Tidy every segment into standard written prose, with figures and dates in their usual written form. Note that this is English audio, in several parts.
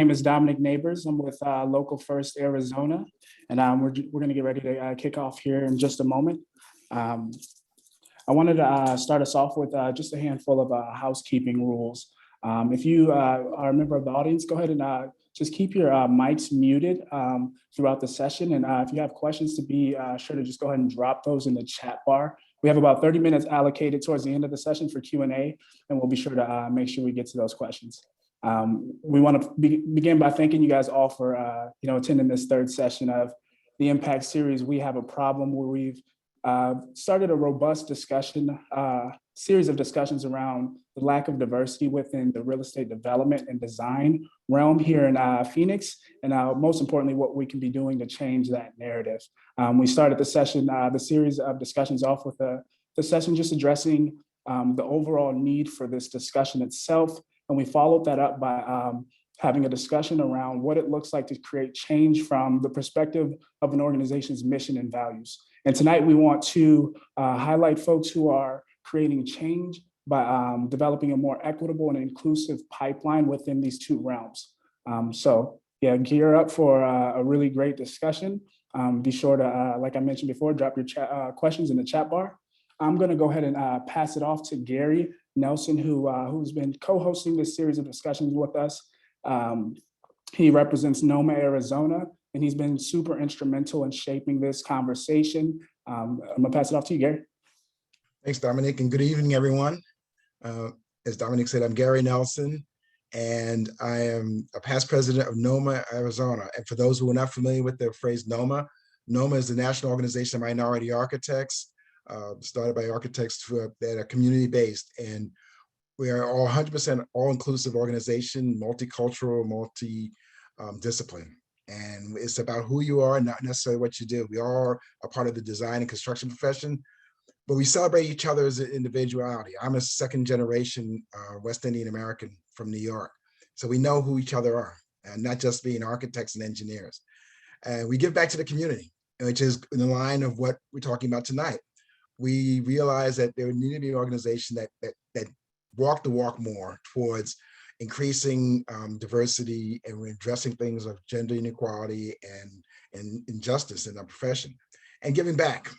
name is Dominic Neighbors. I'm with Local First Arizona, and we're going to get ready to kick off here in just a moment. I wanted to start us off with just a handful of housekeeping rules. If you are a member of the audience, go ahead and just keep your mics muted throughout the session. And if you have questions, to be sure to just go ahead and drop those in the chat bar. We have about 30 minutes allocated towards the end of the session for Q&A, and we'll be sure to make sure we get to those questions. We want to begin by thanking you guys all for attending this third session of the Impact Series. We have a problem, where we've started a robust discussion, series of discussions around the lack of diversity within the real estate development and design realm here in Phoenix, and most importantly, what we can be doing to change that narrative. We started the session, the series of discussions off with the session just addressing the overall need for this discussion itself, and we followed that up by having a discussion around what it looks like to create change from the perspective of an organization's mission and values. And tonight we want to highlight folks who are creating change by developing a more equitable and inclusive pipeline within these two realms. So yeah, gear up for a really great discussion. Be sure to, like I mentioned before, drop your questions in the chat bar. I'm gonna go ahead and pass it off to Gary Nelson, who's been co-hosting this series of discussions with us. He represents NOMA, Arizona, and he's been super instrumental in shaping this conversation. I'm gonna pass it off to you, Gary. Thanks, Dominic, and good evening, everyone. As Dominic said, I'm Gary Nelson, and I am a past president of NOMA, Arizona. And for those who are not familiar with the phrase NOMA, NOMA is the National Organization of Minority Architects, started by architects that are community-based. And we are all 100% all-inclusive organization, multicultural, multi-discipline. And it's about who you are, not necessarily what you do. We all are a part of the design and construction profession, but we celebrate each other's individuality. I'm a second generation West Indian American from New York. So we know who each other are, and not just being architects and engineers. And we give back to the community, which is in the line of what we're talking about tonight. We realize that there need to be an organization that walk the walk more towards increasing diversity and addressing things of gender inequality and injustice in our profession, and giving back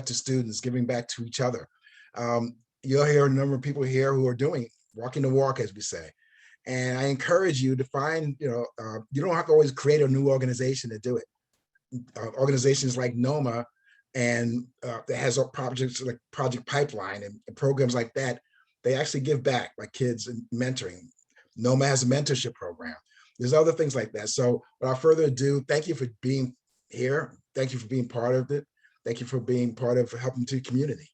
to students, giving back to each other. You'll hear a number of people here who are walking the walk, as we say. And I encourage you to find, you don't have to always create a new organization to do it. Organizations like NOMA and that has projects like Project Pipeline and programs like that, they actually give back, like kids and mentoring. NOMA has a mentorship program. There's other things like that. So without further ado, thank you for being here. Thank you for being part of it. Thank you for being part of helping to the community.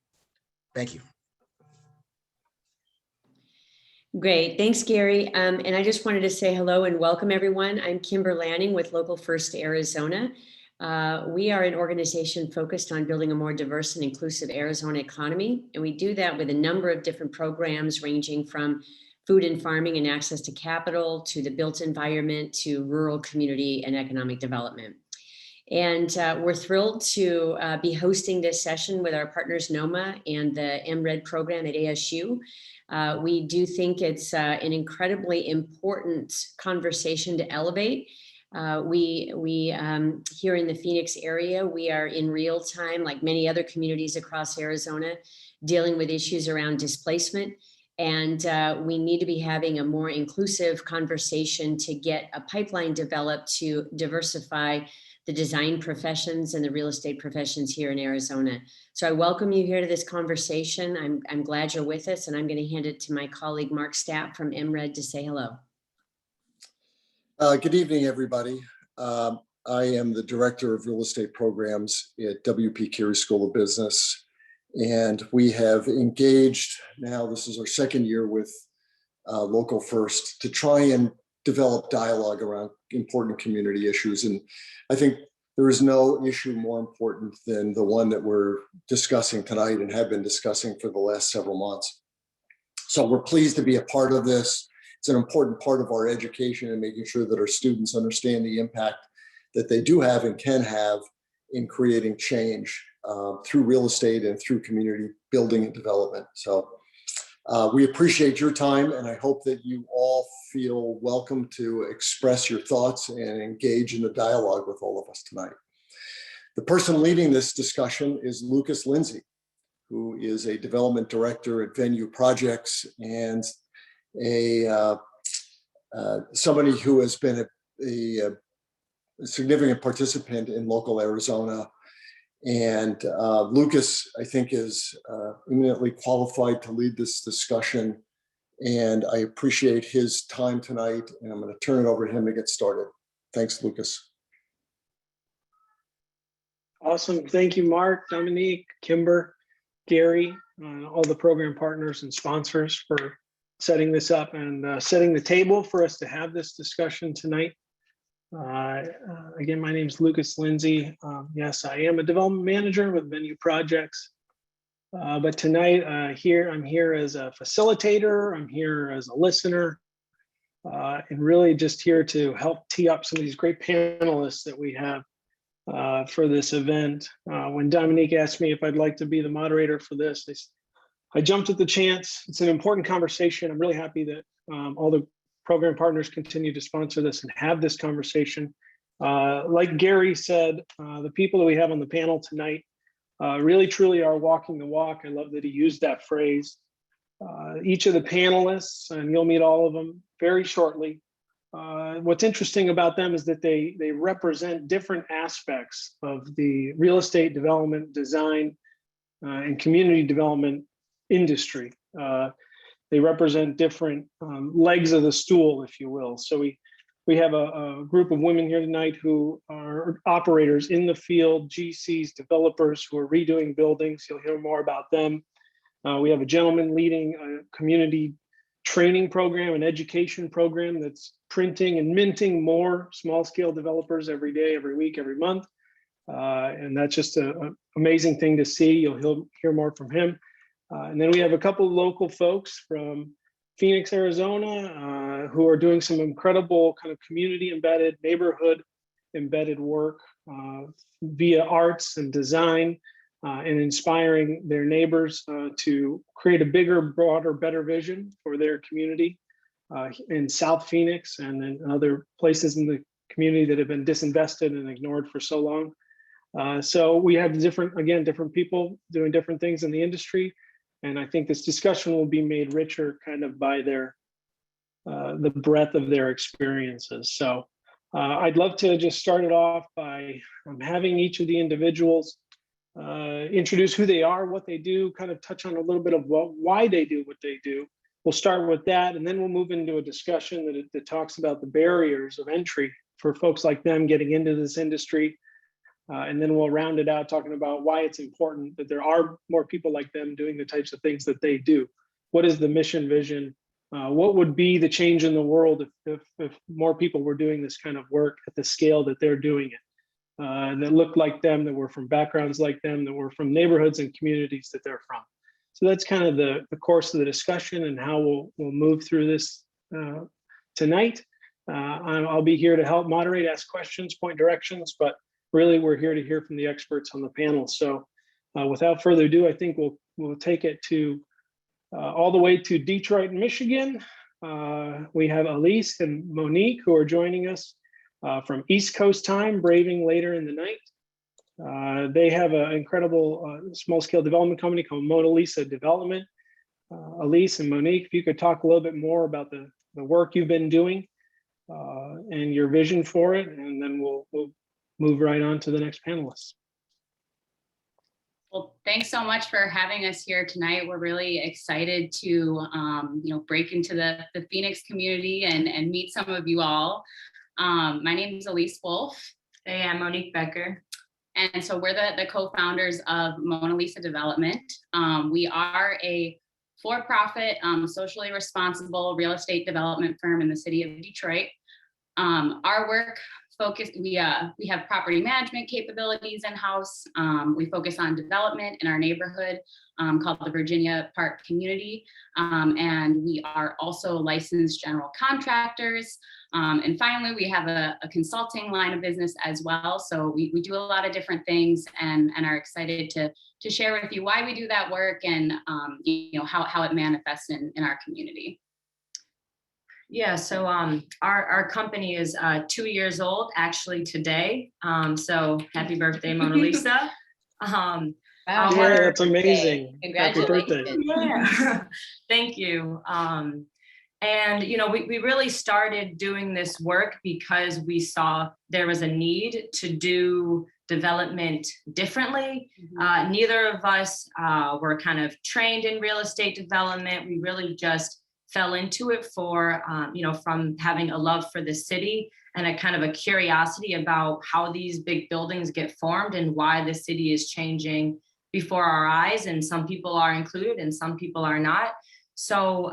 Thank you. Great, thanks, Gary. And I just wanted to say hello and welcome everyone. I'm Kimber Lanning with Local First Arizona. We are an organization focused on building a more diverse and inclusive Arizona economy. And we do that with a number of different programs ranging from food and farming and access to capital, to the built environment, to rural community and economic development. And we're thrilled to be hosting this session with our partners NOMA and the MRED program at ASU. We do think it's an incredibly important conversation to elevate. We here in the Phoenix area, we are in real time, like many other communities across Arizona, dealing with issues around displacement. And we need to be having a more inclusive conversation to get a pipeline developed to diversify the design professions and the real estate professions here in Arizona. So I welcome you here to this conversation. I'm glad you're with us, and I'm going to hand it to my colleague, Mark Stapp from MRED, to say hello. Good evening, everybody. I am the Director of Real Estate Programs at W.P. Carey School of Business. And we have engaged, now this is our second year with Local First, to try and develop dialogue around important community issues. And I think there is no issue more important than the one that we're discussing tonight and have been discussing for the last several months. So we're pleased to be a part of this. It's an important part of our education and making sure that our students understand the impact that they do have and can have in creating change through real estate and through community building and development. So we appreciate your time, and I hope that you all feel welcome to express your thoughts and engage in the dialogue with all of us tonight. The person leading this discussion is Lucas Lindsay, who is a development director at Venue Projects and somebody who has been a significant participant in local Arizona. And Lucas, I think, is eminently qualified to lead this discussion. And I appreciate his time tonight. And I'm going to turn it over to him to get started. Thanks, Lucas. Awesome. Thank you, Mark, Dominique, Kimber, Gary, all the program partners and sponsors for setting this up and setting the table for us to have this discussion tonight. Again, my name is Lucas Lindsay. Yes, I am a development manager with Venue Projects. But tonight, I'm here as a facilitator. I'm here as a listener, and really just here to help tee up some of these great panelists that we have for this event. When Dominique asked me if I'd like to be the moderator for this, I jumped at the chance. It's an important conversation. I'm really happy that all the program partners continue to sponsor this and have this conversation. Like Gary said, the people that we have on the panel tonight really truly are walking the walk. I love that he used that phrase. Each of the panelists, and you'll meet all of them very shortly. What's interesting about them is that they represent different aspects of the real estate development, design, and community development industry. They represent different legs of the stool, if you will. So we have a group of women here tonight who are operators in the field, GCs, developers who are redoing buildings. You'll hear more about them. We have a gentleman leading a community training program, an education program that's printing and minting more small-scale developers every day, every week, every month. And that's just an amazing thing to see. You'll hear more from him. And then we have a couple of local folks from Phoenix, Arizona, who are doing some incredible kind of community embedded, neighborhood embedded work via arts and design and inspiring their neighbors to create a bigger, broader, better vision for their community in South Phoenix and in other places in the community that have been disinvested and ignored for so long. So we have different people doing different things in the industry. And I think this discussion will be made richer kind of by the breadth of their experiences. So I'd love to just start it off by having each of the individuals introduce who they are, what they do, kind of touch on a little bit of why they do what they do. We'll start with that, and then we'll move into a discussion that talks about the barriers of entry for folks like them getting into this industry. And then we'll round it out talking about why it's important that there are more people like them doing the types of things that they do. What is the mission, vision? What would be the change in the world if more people were doing this kind of work at the scale that they're doing it? That looked like them, that were from backgrounds like them, that were from neighborhoods and communities that they're from. So that's kind of the course of the discussion and how we'll move through this tonight. I'll be here to help moderate, ask questions, point directions, but really, we're here to hear from the experts on the panel. So without further ado, I think we'll take it to all the way to Detroit, Michigan. We have Elise and Monique who are joining us from East Coast time, braving later in the night. They have an incredible small-scale development company called Mona Lisa Development. Elise and Monique, if you could talk a little bit more about the work you've been doing and your vision for it, and then we'll move right on to the next panelist. Well, thanks so much for having us here tonight. We're really excited to break into the Phoenix community and meet some of you all. My name is Elise Wolf. Hey, I'm Monique Becker. And so we're the co-founders of Mona Lisa Development. We are a for-profit, socially responsible real estate development firm in the city of Detroit. Our work focus, we have property management capabilities in-house. We focus on development in our neighborhood called the Virginia Park Community. And we are also licensed general contractors. And finally, we have a consulting line of business as well. So we do a lot of different things and are excited to share with you why we do that work and how it manifests in our community. Yeah, so our company is 2 years old actually today. So happy birthday, Mona Lisa. Wow, Yeah, happy that's birthday. amazing. Happy birthday. Congratulations. Yeah, thank you. And we really started doing this work because we saw there was a need to do development differently. Neither of us were kind of trained in real estate development. We really just fell into it for, from having a love for the city and a kind of a curiosity about how these big buildings get formed and why the city is changing before our eyes. And some people are included and some people are not. So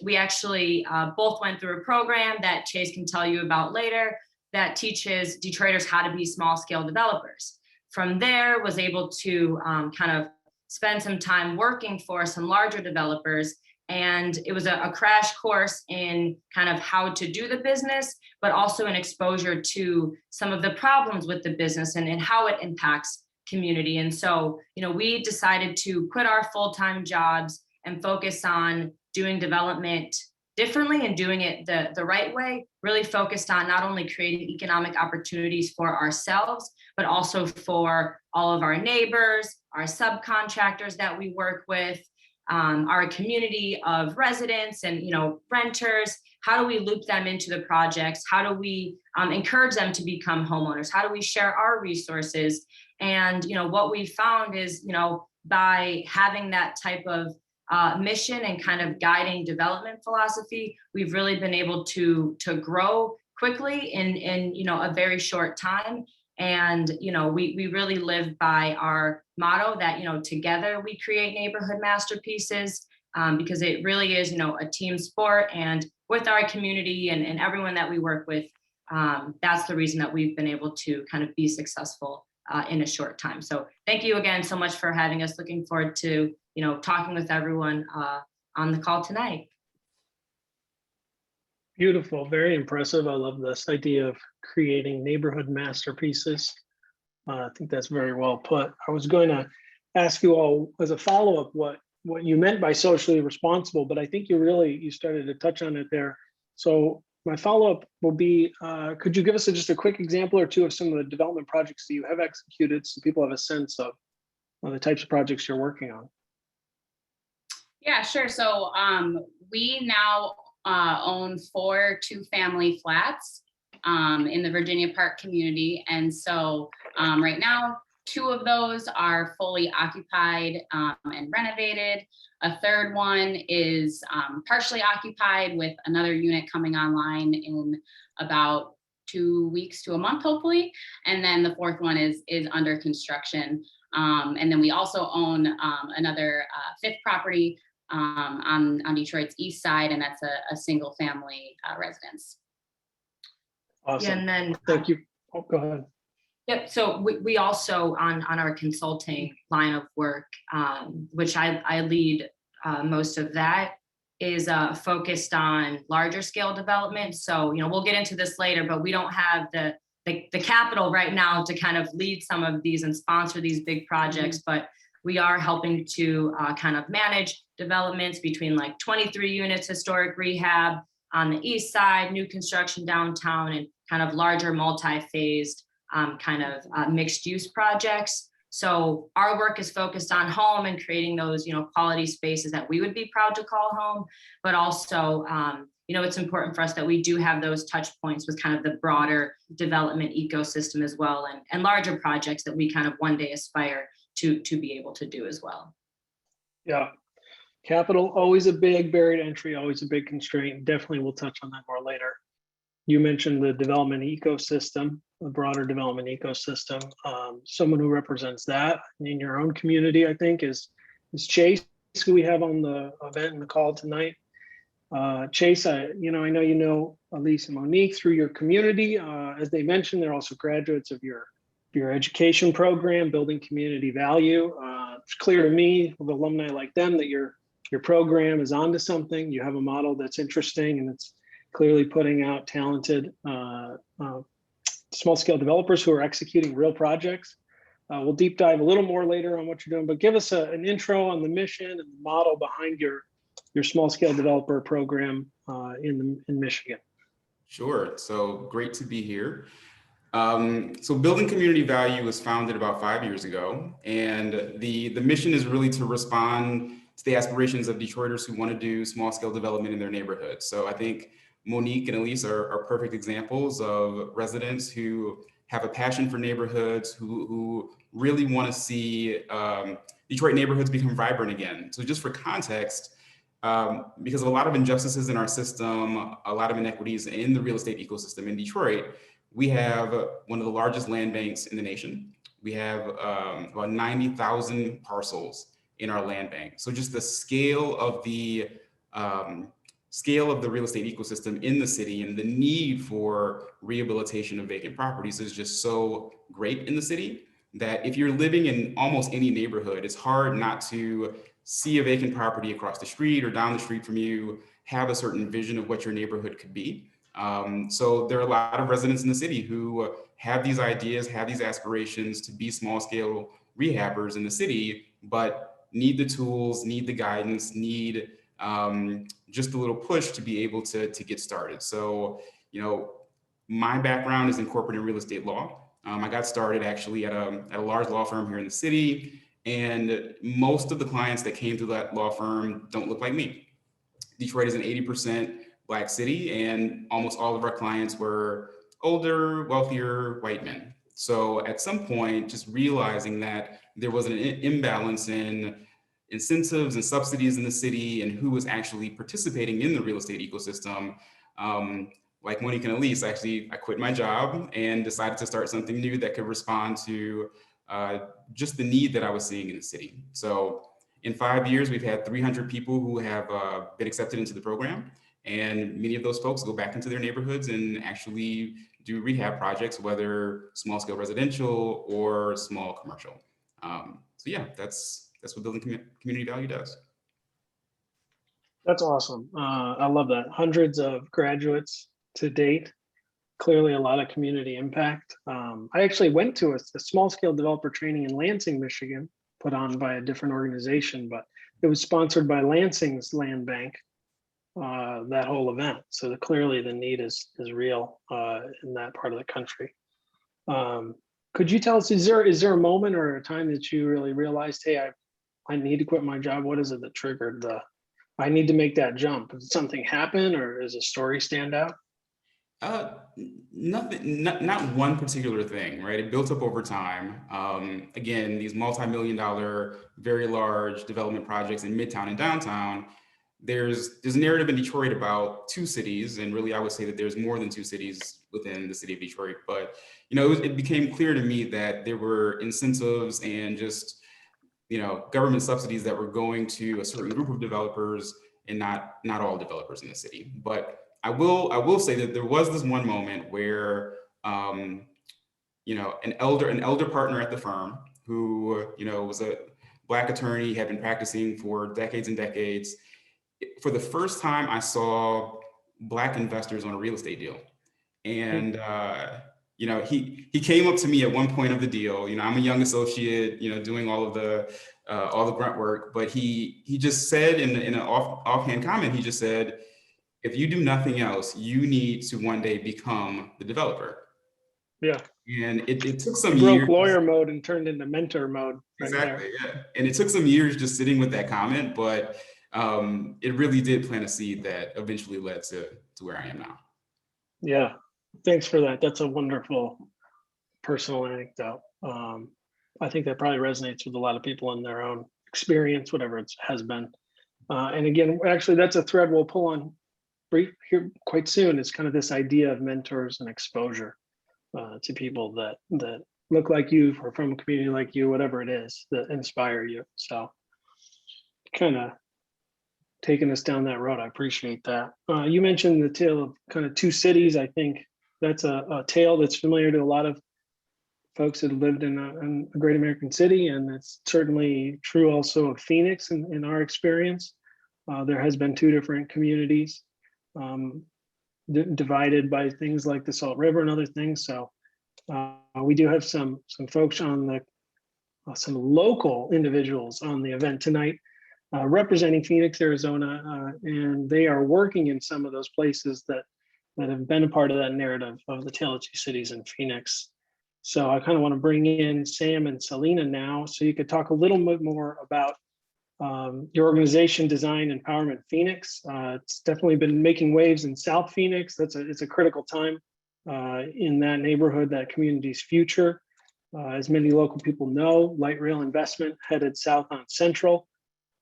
we actually both went through a program that Chase can tell you about later that teaches Detroiters how to be small scale developers. From there, was able to kind of spend some time working for some larger developers. And it was a crash course in kind of how to do the business, but also an exposure to some of the problems with the business and how it impacts community. And so, we decided to quit our full-time jobs and focus on doing development differently and doing it the right way, really focused on not only creating economic opportunities for ourselves, but also for all of our neighbors, our subcontractors that we work with, our community of residents and renters. How do we loop them into the projects? How do we encourage them to become homeowners? How do we share our resources? And what we found is by having that type of mission and kind of guiding development philosophy, we've really been able to grow quickly in a very short time. And we really live by our motto that together we create neighborhood masterpieces, because it really is a team sport. And with our community and everyone that we work with, that's the reason that we've been able to kind of be successful in a short time. So thank you again so much for having us. Looking forward to talking with everyone on the call tonight. Beautiful, very impressive. I love this idea of creating neighborhood masterpieces. I think that's very well put. I was going to ask you all as a follow-up what you meant by socially responsible, but I think you started to touch on it there. So my follow-up will be, could you give us just a quick example or two of some of the development projects that you have executed so people have a sense of the types of projects you're working on? Yeah, sure. So we now own 4 two-family flats in the Virginia Park community. And so right now, 2 of those are fully occupied and renovated. A third one is partially occupied with another unit coming online in about 2 weeks to a month, hopefully. And then the 4th one is under construction. And then we also own another 5th property on Detroit's east side, and that's a single family residence. Awesome. Yeah, and then thank you. Oh, go ahead. Yep. So we also on our consulting line of work, which I lead most of that, is focused on larger scale development. So we'll get into this later, but we don't have the capital right now to kind of lead some of these and sponsor these big projects, but we are helping to kind of manage developments between like 23 units historic rehab on the east side, new construction downtown, and kind of larger multi-phased kind of mixed use projects. So our work is focused on home and creating those quality spaces that we would be proud to call home, but also it's important for us that we do have those touch points with kind of the broader development ecosystem as well, and larger projects that we kind of one day aspire to be able to do as well. Yeah, capital, always a big barrier to entry, always a big constraint. Definitely we'll touch on that more later. You mentioned the development ecosystem, the broader development ecosystem. Someone who represents that in your own community, I think, is Chase, who we have on the event and the call tonight. Chase, I know you know Elise and Monique through your community. As they mentioned, they're also graduates of your education program, Building Community Value. It's clear to me, with alumni like them, that your program is onto something. You have a model that's interesting, and it's clearly putting out talented small scale developers who are executing real projects. We'll deep dive a little more later on what you're doing, but give us an intro on the mission and the model behind your your small scale developer program in Michigan. Sure. So great to be here. So Building Community Value was founded about 5 years ago, and the mission is really to respond to the aspirations of Detroiters who want to do small scale development in their neighborhood. So I think Monique and Elise are perfect examples of residents who have a passion for neighborhoods, who really want to see Detroit neighborhoods become vibrant again. So just for context, because of a lot of injustices in our system, a lot of inequities in the real estate ecosystem in Detroit, we have one of the largest land banks in the nation. We have about 90,000 parcels in our land bank. So just the scale of the real estate ecosystem in the city and the need for rehabilitation of vacant properties is just so great in the city that if you're living in almost any neighborhood, it's hard not to see a vacant property across the street or down the street from you, have a certain vision of what your neighborhood could be. So there are a lot of residents in the city who have these ideas, have these aspirations to be small scale rehabbers in the city, but need the tools, need the guidance, need just a little push to be able to get started. So, my background is in corporate and real estate law. I got started actually at a large law firm here in the city, and most of the clients that came to that law firm don't look like me. Detroit is an 80% Black city, and almost all of our clients were older, wealthier white men. So at some point, just realizing that there was an imbalance in incentives and subsidies in the city and who was actually participating in the real estate ecosystem, like Monique and Elise, I quit my job and decided to start something new that could respond to just the need that I was seeing in the city. So in 5 years, we've had 300 people who have been accepted into the program. And many of those folks go back into their neighborhoods and actually do rehab projects, whether small scale residential or small commercial. So yeah, that's what Building Community Value does. That's awesome. I love that. Hundreds of graduates to date. Clearly a lot of community impact. I actually went to a small scale developer training in Lansing, Michigan, put on by a different organization, but it was sponsored by Lansing's land bank, that whole event. So clearly the need is real in that part of the country. Could you tell us, is there a moment or a time that you really realized, hey, I need to quit my job? What is it that triggered I need to make that jump? Did something happen, or does a story stand out? Nothing, not one particular thing, right? It built up over time. Again, these multi-million-dollar, very large development projects in Midtown and downtown. There's a narrative in Detroit about two cities, and really I would say that there's more than two cities within the city of Detroit. But it became clear to me that there were incentives and just government subsidies that were going to a certain group of developers and not all developers in the city. But I will say that there was this one moment where an elder partner at the firm who was a Black attorney, had been practicing for decades and decades. For the first time, I saw Black investors on a real estate deal, and he came up to me at one point of the deal. I'm a young associate, doing all the grunt work, but he just said in an offhand comment, he just said, if you do nothing else, you need to one day become the developer. Yeah. And it took some broke years. Lawyer mode and turned into mentor mode. Right Exactly. there. Yeah. And it took some years just sitting with that comment, but it really did plant a seed that eventually led to where I am now. Yeah. Thanks for that. That's a wonderful personal anecdote. I think that probably resonates with a lot of people in their own experience, whatever it has been. And again, actually, that's a thread we'll pull on here quite soon. It's kind of this idea of mentors and exposure to people that look like you or from a community like you, whatever it is that inspire you. So kind of taking us down that road. I appreciate that. You mentioned the tale of kind of two cities. I think that's a tale that's familiar to a lot of folks that lived in a great American city. And it's certainly true also of Phoenix in our experience. There has been two different communities divided by things like the Salt River and other things. So we do have some folks on some local individuals on the event tonight. representing Phoenix, Arizona, and they are working in some of those places that have been a part of that narrative of the Tale of Two Cities in Phoenix. So I kind of want to bring in Sam and Selena now, so you could talk a little bit more about your organization, Design Empowerment Phoenix. It's definitely been making waves in South Phoenix. It's a critical time in that neighborhood, that community's future. As many local people know, light rail investment headed south on Central.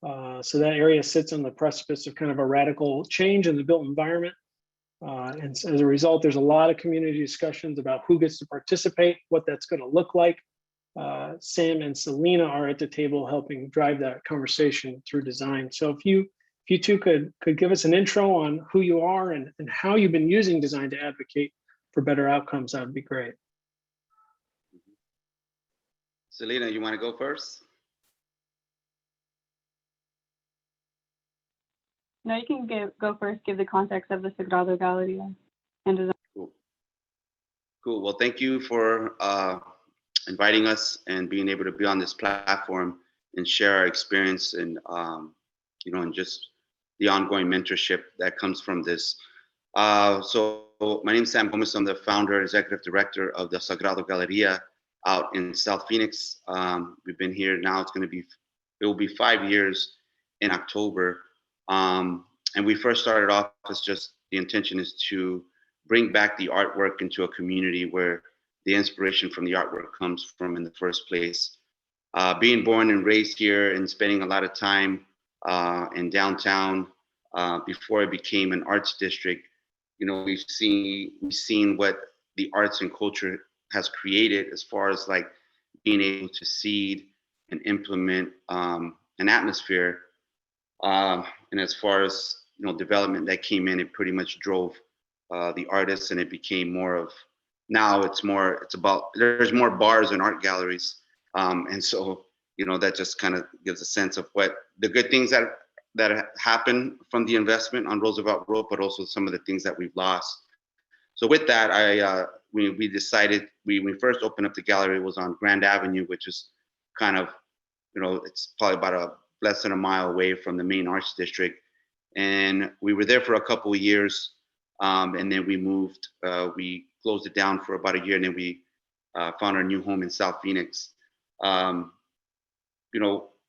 So that area sits on the precipice of kind of a radical change in the built environment. And so as a result, there's a lot of community discussions about who gets to participate, what that's going to look like. Sam and Selena are at the table helping drive that conversation through design. So if you two could give us an intro on who you are and how you've been using design to advocate for better outcomes, that would be great. Selena, you want to go first? No, you can go first, give the context of the Sagrado Galleria and design. Cool. Well, thank you for inviting us and being able to be on this platform and share our experience and, and just the ongoing mentorship that comes from this. So my name is Sam Gomez. I'm the founder and executive director of the Sagrado Galleria out in South Phoenix. We've been here now, it will be 5 years in October. And we first started off as just, the intention is to bring back the artwork into a community where the inspiration from the artwork comes from in the first place. Being born and raised here and spending a lot of time in downtown before it became an arts district, we've seen what the arts and culture has created as far as like being able to seed and implement an atmosphere. And as far as development that came in, it pretty much drove the artists, and it became more of, now it's about, there's more bars and art galleries. And so, that just kind of gives a sense of what the good things that happen from the investment on Roosevelt Road, but also some of the things that we've lost. So with that, we decided, when we first opened up the gallery, it was on Grand Avenue, which is kind of, it's probably about less than a mile away from the main arts district. And we were there for a couple of years. And then we moved, we closed it down for about a year, and then we found our new home in South Phoenix.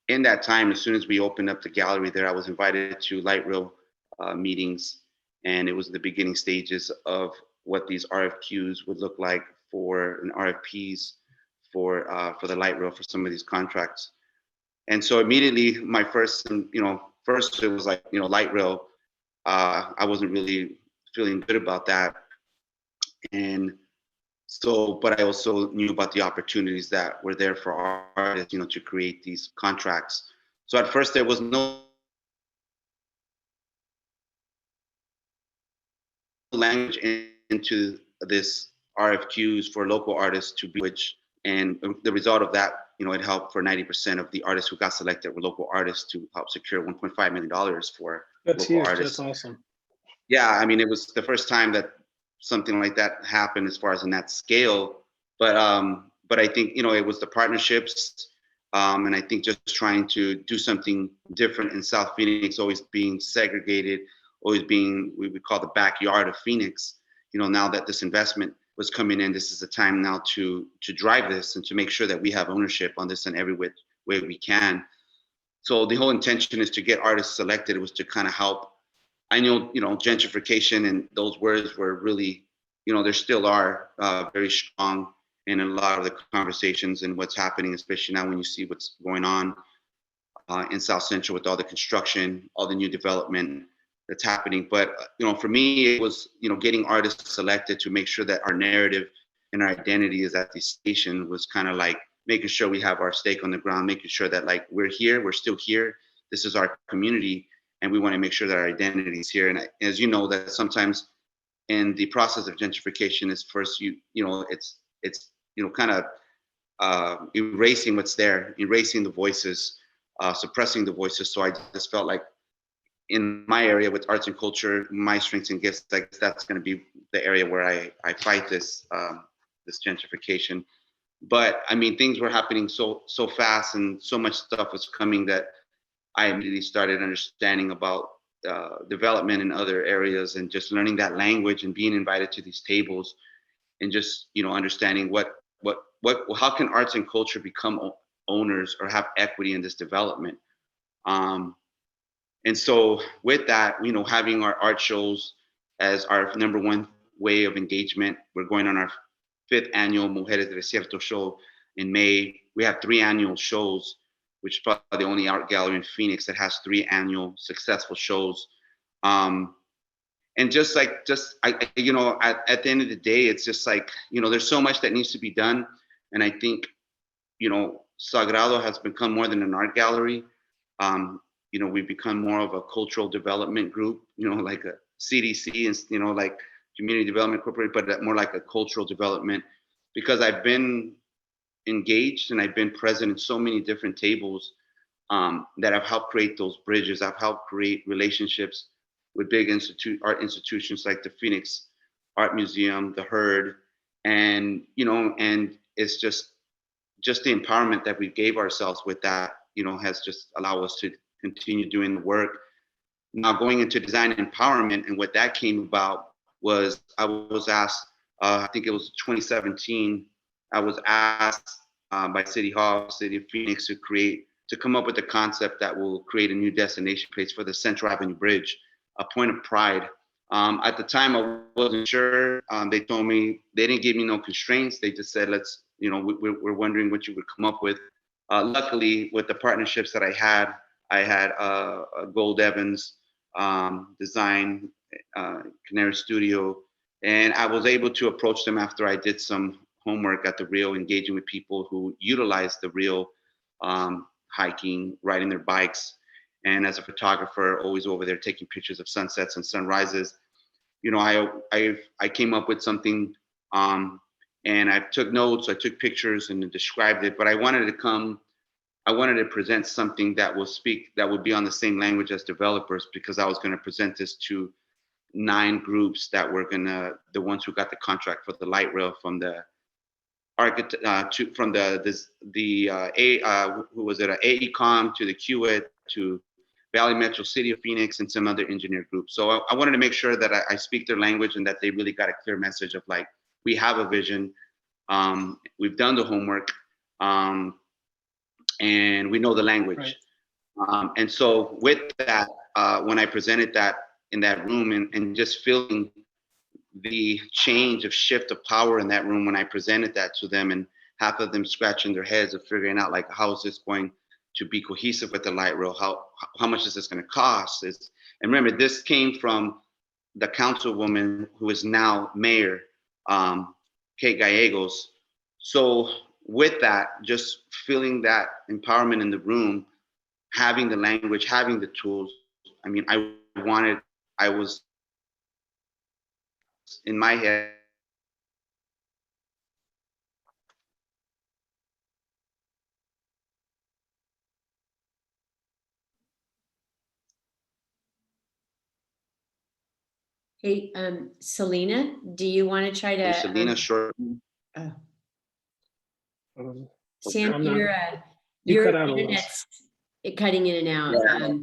In that time, as soon as we opened up the gallery there, I was invited to light rail meetings, and it was the beginning stages of what these RFQs would look like for an RFPs for the light rail for some of these contracts. And so immediately, my first it was like, light rail. I wasn't really feeling good about that. And so, but I also knew about the opportunities that were there for our artists, to create these contracts. So at first there was no language into this RFQs for local artists to be, and the result of that, it helped for 90% of the artists who got selected were local artists to help secure $1.5 million for That's local huge. artists. That's awesome. Yeah, I mean, it was the first time that something like that happened as far as in that scale. But I think, it was the partnerships, and I think just trying to do something different in South Phoenix, always being segregated, always being, we would call the backyard of Phoenix. Now that this investment was coming in, this is the time now to drive this and to make sure that we have ownership on this in every way we can. So the whole intention is to get artists selected. It was to kind of help. I know, gentrification and those words were really, there still are very strong in a lot of the conversations and what's happening, especially now when you see what's going on in South Central with all the construction, all the new development that's happening. But, for me, it was, getting artists selected to make sure that our narrative and our identity is at the station was kind of like making sure we have our stake on the ground, making sure that like we're here, we're still here. This is our community, and we want to make sure that our identity is here. And as you know, that sometimes in the process of gentrification is first, it's kind of erasing what's there, erasing the voices, suppressing the voices. So I just felt like in my area with arts and culture, my strengths and gifts, like that's going to be the area where I fight this gentrification. But I mean, things were happening so fast, and so much stuff was coming that I immediately started understanding about development in other areas, and just learning that language and being invited to these tables, and just, you know, understanding how can arts and culture become owners or have equity in this development. And so with that, you know, having our art shows as our number one way of engagement, we're going on our 5th annual Mujeres del Desierto show in May. We have 3 annual shows, which is probably the only art gallery in Phoenix that has 3 annual successful shows. And just you know, at the end of the day, it's just like, you know, there's so much that needs to be done. And I think, you know, Sagrado has become more than an art gallery. You know, we've become more of a cultural development group, you know, like a CDC, and, you know, like Community Development Corporation, but more like a cultural development, because I've been engaged and I've been present in so many different tables that have helped create those bridges. I've helped create relationships with big art institutions like the Phoenix Art Museum, the Herd, and, you know, and it's just the empowerment that we gave ourselves with that, you know, has just allowed us to continue doing the work. Now, going into design empowerment, and what that came about was I was asked, I think it was 2017, I was asked by City Hall, City of Phoenix, to come up with a concept that will create a new destination place for the Central Avenue Bridge, a point of pride. At the time, I wasn't sure. They told me, they didn't give me no constraints. They just said, let's, you know, we're wondering what you would come up with. Luckily, with the partnerships that I had Gold Evans Design, Canary Studio, and I was able to approach them after I did some homework at the Rio, engaging with people who utilize the Rio, hiking, riding their bikes, and as a photographer, always over there taking pictures of sunsets and sunrises. You know, I came up with something, and I took notes, I took pictures and described it, but I wanted to present something that would be on the same language as developers, because I was going to present this to 9 groups that were the ones who got the contract for the light rail, from the architect from who was it, AECOM, to the QED, to Valley Metro, City of Phoenix, and some other engineer groups. So I wanted to make sure that I speak their language, and that they really got a clear message of, like, we have a vision, we've done the homework, and we know the language. Right. And so with that, when I presented that in that room, and just feeling the shift of power in that room, when I presented that to them, and half of them scratching their heads of figuring out, like, how is this going to be cohesive with the light rail? How much is this going to cost? And remember, this came from the councilwoman who is now mayor, Kate Gallegos. So with that, just feeling that empowerment in the room, having the language, having the tools, I mean, I was in my head. Hey, Selena, do you want to try to? Selena, short. Sam, You your cut out a little. internet's cutting in and out. Yeah.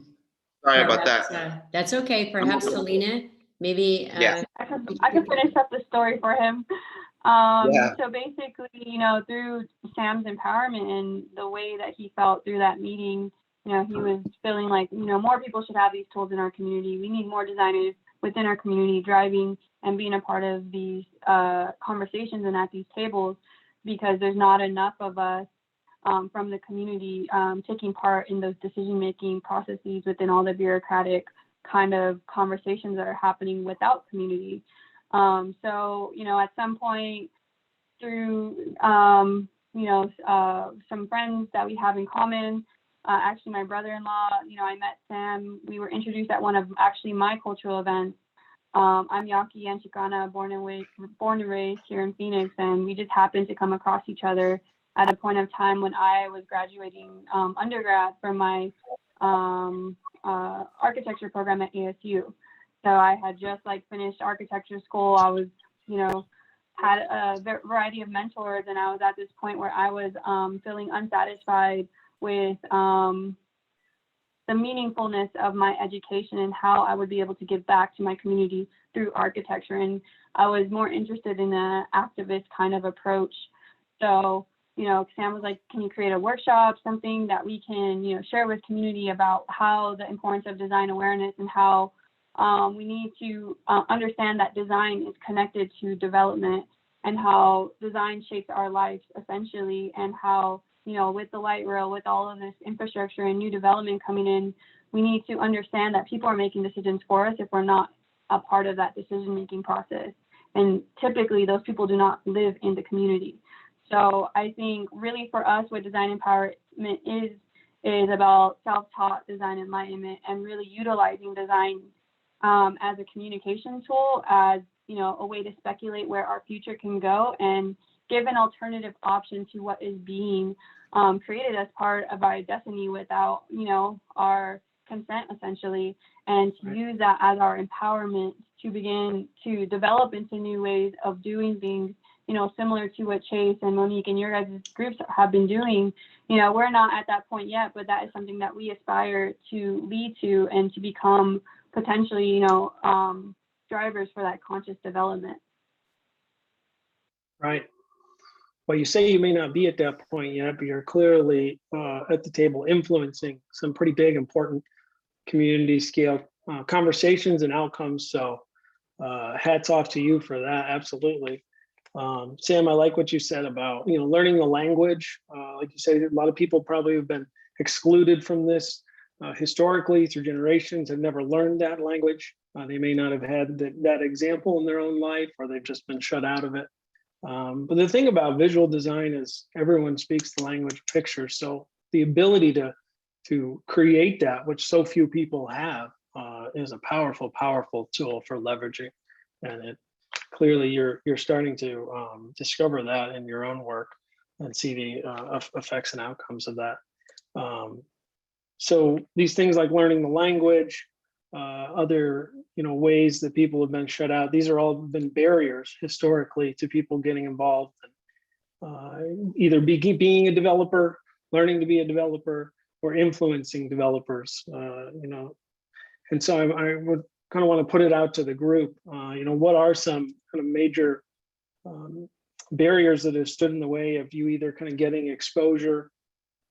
Sorry about that. That's okay. Perhaps Selena, maybe. Yeah. I can finish up the story for him. Yeah. So basically, you know, through Sam's empowerment and the way that he felt through that meeting, you know, he was feeling like, you know, more people should have these tools in our community. We need more designers within our community driving and being a part of these conversations and at these tables, because there's not enough of us from the community taking part in those decision-making processes within all the bureaucratic kind of conversations that are happening without community. So, you know, at some point through, you know, some friends that we have in common, actually my brother-in-law, you know, I met Sam. We were introduced at one of actually my cultural events. I'm Yaqui and Chicana, born and raised here in Phoenix, and we just happened to come across each other at a point of time when I was graduating undergrad from my architecture program at ASU. So I had just like finished architecture school. I was, you know, had a variety of mentors, and I was at this point where I was feeling unsatisfied with the the meaningfulness of my education and how I would be able to give back to my community through architecture. And I was more interested in an activist kind of approach. So, you know, Sam was like, can you create a workshop, something that we can, you know, share with community about how the importance of design awareness and how we need to understand that design is connected to development and how design shapes our lives essentially, and how, you know, with the light rail, with all of this infrastructure and new development coming in, we need to understand that people are making decisions for us if we're not a part of that decision-making process. And typically those people do not live in the community. So I think really for us, what design empowerment is about self-taught design enlightenment and really utilizing design as a communication tool, as, you know, a way to speculate where our future can go and give an alternative option to what is being created as part of our destiny without, you know, our consent essentially, and to use that as our empowerment to begin to develop into new ways of doing things, you know, similar to what Chase and Monique and your guys' groups have been doing. You know, we're not at that point yet, but that is something that we aspire to lead to and to become potentially, you know, drivers for that conscious development. Right. Well, you say you may not be at that point yet, but you're clearly at the table influencing some pretty big, important community scale conversations and outcomes. So hats off to you for that. Absolutely. Sam, I like what you said about, you know, learning the language. Like you said, a lot of people probably have been excluded from this historically through generations, have never learned that language. They may not have had that example in their own life, or they've just been shut out of it. But the thing about visual design is everyone speaks the language of pictures. So the ability to create that, which so few people have, is a powerful, powerful tool for leveraging. And it clearly you're starting to discover that in your own work and see the effects and outcomes of that. So these things like learning the language, other, you know, ways that people have been shut out, these are all been barriers historically to people getting involved in either being a developer, learning to be a developer, or influencing developers, you know. And so I would kind of want to put it out to the group, you know, what are some kind of major barriers that have stood in the way of you either kind of getting exposure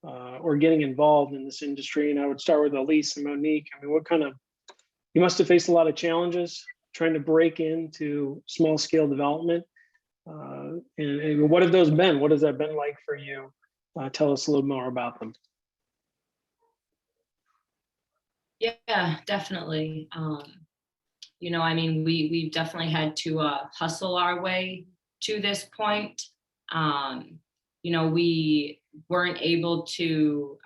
or getting involved in this industry? And I would start with Elise and Monique. I mean, what kind of, you must have faced a lot of challenges trying to break into small scale development. And what have those been? What has that been like for you? Tell us a little more about them. Yeah, definitely. You know, I mean, we've definitely had to hustle our way to this point. You know, we weren't able to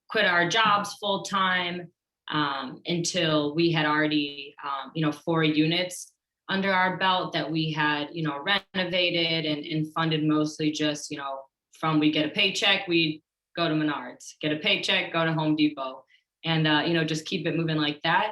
quit our jobs full time until we had already, you know, 4 units under our belt that we had, you know, renovated and funded mostly just, you know, from we get a paycheck, we go to Menards, get a paycheck, go to Home Depot, and, you know, just keep it moving like that.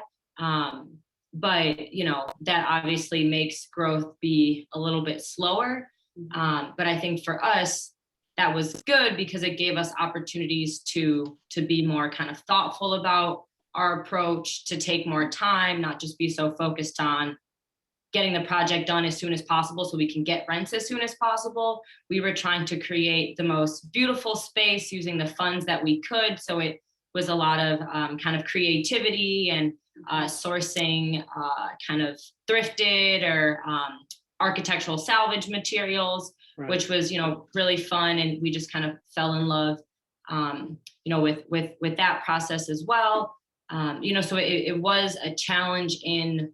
But, you know, that obviously makes growth be a little bit slower. But I think for us, that was good because it gave us opportunities to be more kind of thoughtful about our approach, to take more time, not just be so focused on getting the project done as soon as possible so we can get rents as soon as possible. We were trying to create the most beautiful space using the funds that we could. So it was a lot of kind of creativity and sourcing kind of thrifted or architectural salvage materials, right, which was, you know, really fun. And we just kind of fell in love, you know, with that process as well. You know, so it was a challenge in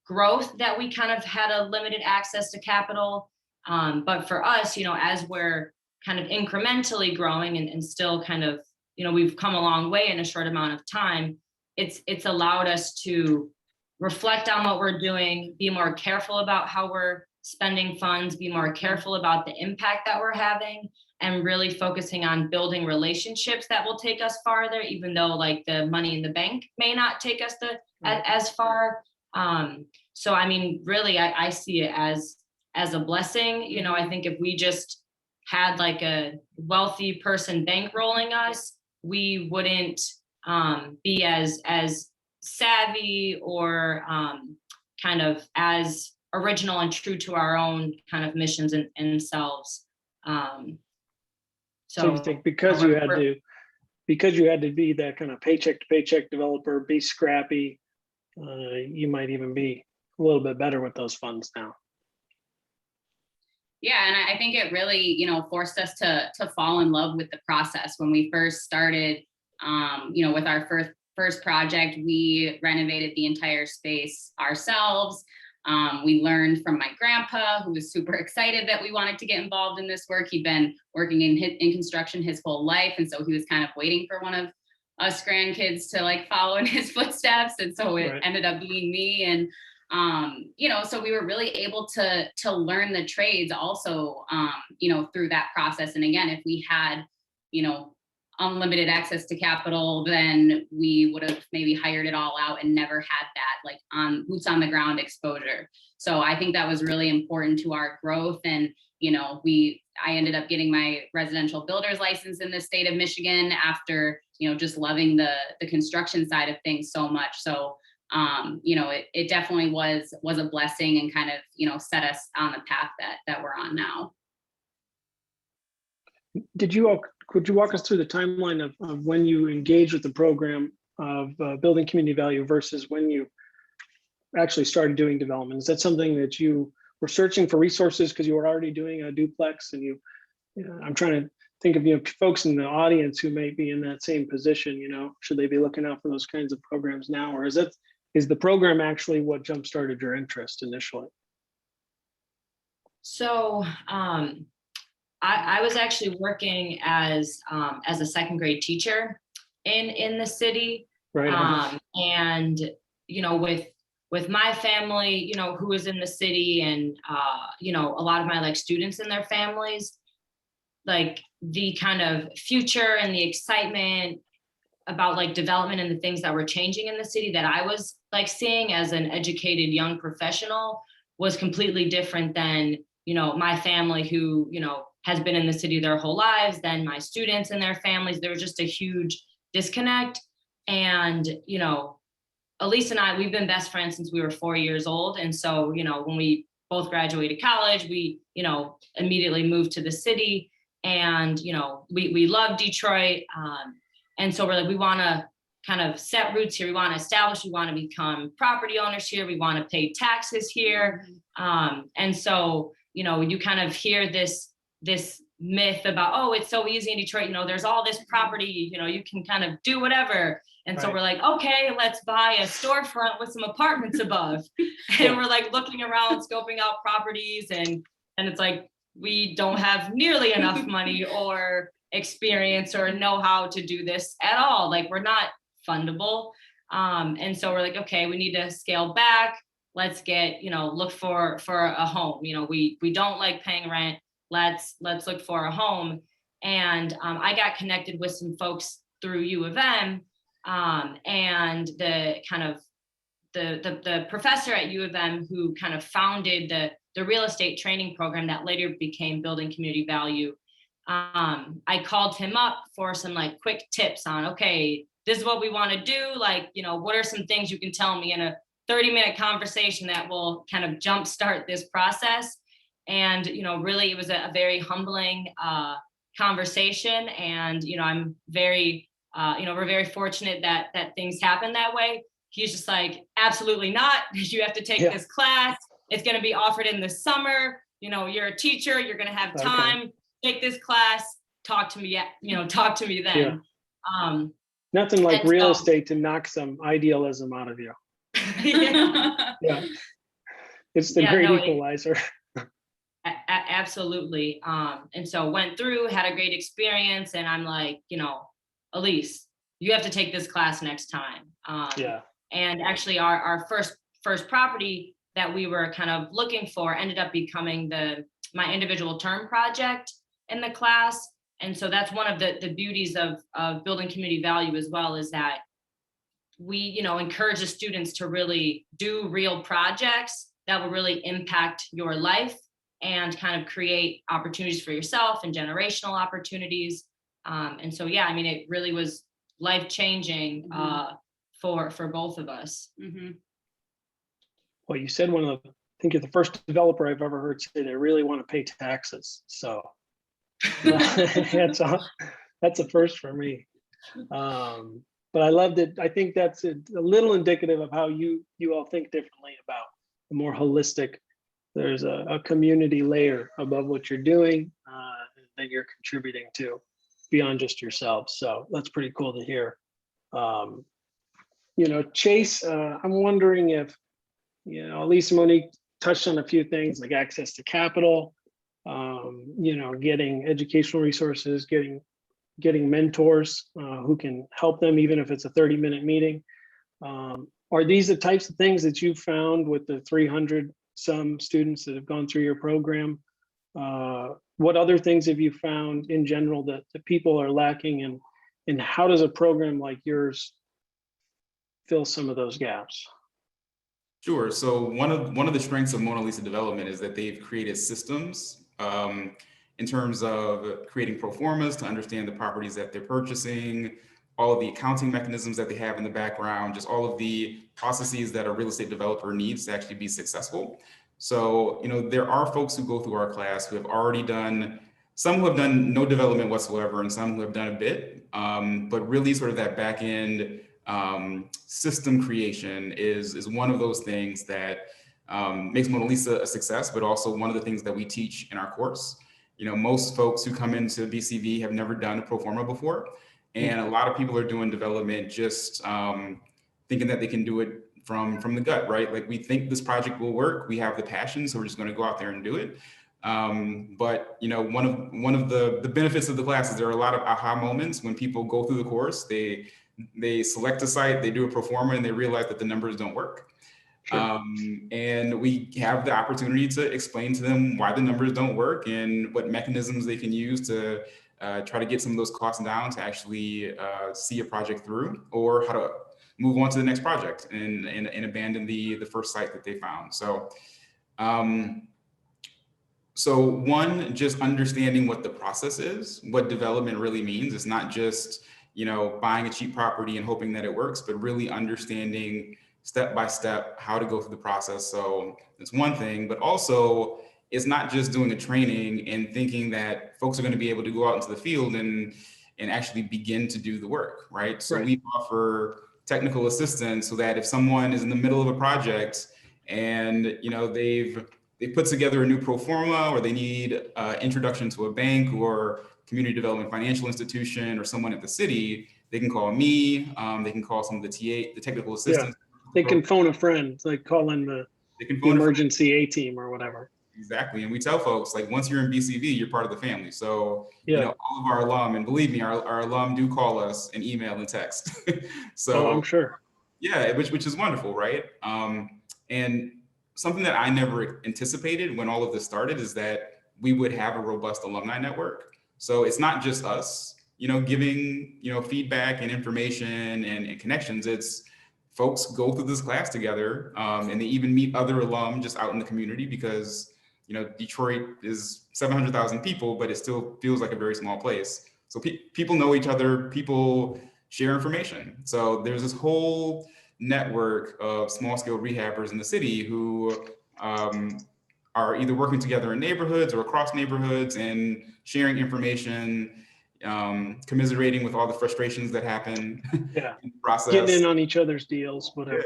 growth that we kind of had a limited access to capital. But for us, you know, as we're kind of incrementally growing and still kind of, you know, we've come a long way in a short amount of time, it's allowed us to reflect on what we're doing, be more careful about how we're spending funds, be more careful about the impact that we're having, and really focusing on building relationships that will take us farther, even though like the money in the bank may not take us as far. So, I mean, really, I see it as a blessing. You know, I think if we just had like a wealthy person bankrolling us, we wouldn't be as savvy or kind of as original and true to our own kind of missions and selves. So you think because you had to be that kind of paycheck to paycheck developer, be scrappy, you might even be a little bit better with those funds now. Yeah, and I think it really, you know, forced us to fall in love with the process. When we first started, you know, with our first project, we renovated the entire space ourselves. We learned from my grandpa, who was super excited that we wanted to get involved in this work. He'd been working in construction his whole life, and so he was kind of waiting for one of us grandkids to like follow in his footsteps. And so it ended up being me. And you know, so we were really able to learn the trades also, you know, through that process. And again, if we had, you know, unlimited access to capital, then we would have maybe hired it all out and never had that like boots on the ground exposure. So I think that was really important to our growth. And, you know, I ended up getting my residential builder's license in the state of Michigan after, you know, just loving the construction side of things so much. So you know, it definitely was a blessing and kind of, you know, set us on the path that we're on now. Could you walk us through the timeline of when you engaged with the program of building community value versus when you actually started doing development? Is that something that you were searching for resources because you were already doing a duplex and I'm trying to think of, you know, folks in the audience who may be in that same position, you know, should they be looking out for those kinds of programs now? Or is the program actually what jump-started your interest initially? So I was actually working as a second grade teacher in the city. Right. And, you know, with my family, you know, who was in the city and, you know, a lot of my like students and their families, like the kind of future and the excitement about like development and the things that were changing in the city that I was like seeing as an educated young professional was completely different than, you know, my family who, you know, has been in the city their whole lives, then my students and their families. There was just a huge disconnect. And, you know, Elise and I, we've been best friends since we were 4 years old. And so, you know, when we both graduated college, we, you know, immediately moved to the city. And, you know, we love Detroit. And so we're like, we want to kind of set roots here. We want to establish, we want to become property owners here. We want to pay taxes here. And so, you know, you kind of hear this myth about, oh, it's so easy in Detroit. You know, there's all this property, you know, you can kind of do whatever. And so we're like, okay, let's buy a storefront with some apartments above. And we're like looking around, scoping out properties. And it's like, we don't have nearly enough money or experience or know how to do this at all. Like we're not fundable. And so we're like, okay, we need to scale back. Let's get, you know, look for a home. You know, we don't like paying rent. Let's look for a home. And I got connected with some folks through U of M, and the kind of the professor at U of M who kind of founded the real estate training program that later became Building Community Value. I called him up for some like quick tips on, okay, this is what we want to do. Like, you know, what are some things you can tell me in a 30-minute conversation that will kind of jumpstart this process? And, you know, really it was a very humbling conversation. And, you know, I'm very, you know, we're very fortunate that things happen that way. He's just like, absolutely not. You have to take this class. It's going to be offered in the summer. You know, you're a teacher, you're going to have time. Take this class, talk to me, you know, talk to me then. Nothing like real estate to knock some idealism out of you. It's the great equalizer. Absolutely. And so went through, had a great experience, and I'm like, you know, Elise, you have to take this class next time. And actually our first property that we were kind of looking for ended up becoming my individual term project in the class. And so that's one of the beauties of building community value as well, is that we, you know, encourage the students to really do real projects that will really impact your life and kind of create opportunities for yourself and generational opportunities. And so, yeah, I mean, it really was life-changing for both of us. Mhm. Well, you said I think you're the first developer I've ever heard say they really want to pay taxes. So that's a first for me. But I loved it. I think that's a little indicative of how you all think differently about the more holistic. There's a community layer above what you're doing that you're contributing to beyond just yourselves. So that's pretty cool to hear. Chase, I'm wondering if, at least Monique touched on a few things like access to capital, getting educational resources, getting mentors who can help them, even if it's a 30-minute meeting. Are these the types of things that you've found with the 300 some students that have gone through your program? What other things have you found in general that the people are lacking, and how does a program like yours fill some of those gaps? Sure. So one of the strengths of Mona Lisa Development is that they've created systems in terms of creating pro formas to understand the properties that they're purchasing, all of the accounting mechanisms that they have in the background, just all of the processes that a real estate developer needs to actually be successful. So, there are folks who go through our class who have already some who have done no development whatsoever and some who have done a bit, but really sort of that back end system creation is one of those things that makes Mona Lisa a success, but also one of the things that we teach in our course. Most folks who come into BCV have never done a pro forma before. And a lot of people are doing development just thinking that they can do it from the gut, right? Like, we think this project will work. We have the passion, so we're just going to go out there and do it. But one of the benefits of the class is there are a lot of aha moments when people go through the course. They select a site, they do a pro forma, and they realize that the numbers don't work. Sure. And we have the opportunity to explain to them why the numbers don't work and what mechanisms they can use to try to get some of those costs down to actually see a project through, or how to move on to the next project and abandon the first site that they found. So, one, just understanding what the process is, what development really means. It's not just, buying a cheap property and hoping that it works, but really understanding step by step how to go through the process. So it's one thing, but also it's not just doing a training and thinking that folks are going to be able to go out into the field and actually begin to do the work, right? So we offer technical assistance so that if someone is in the middle of a project and they've put together a new pro forma, or they need introduction to a bank or community development financial institution or someone at the city, they can call me. They can call some of the technical assistants. Yeah, they can phone a friend, like call in the emergency A team or whatever. Exactly. And we tell folks, like, once you're in BCV, you're part of the family. So, all of our alum, and believe me, our alum do call us and email and text. So I'm sure. Yeah, which is wonderful, right? And something that I never anticipated when all of this started is that we would have a robust alumni network. So it's not just us, giving, feedback and information and connections. It's folks go through this class together, and they even meet other alum just out in the community, because, Detroit is 700,000 people, but it still feels like a very small place. So people know each other, people share information. So there's this whole network of small scale rehabbers in the city who are either working together in neighborhoods or across neighborhoods and sharing information, commiserating with all the frustrations that happen in the process. Getting in on each other's deals, whatever.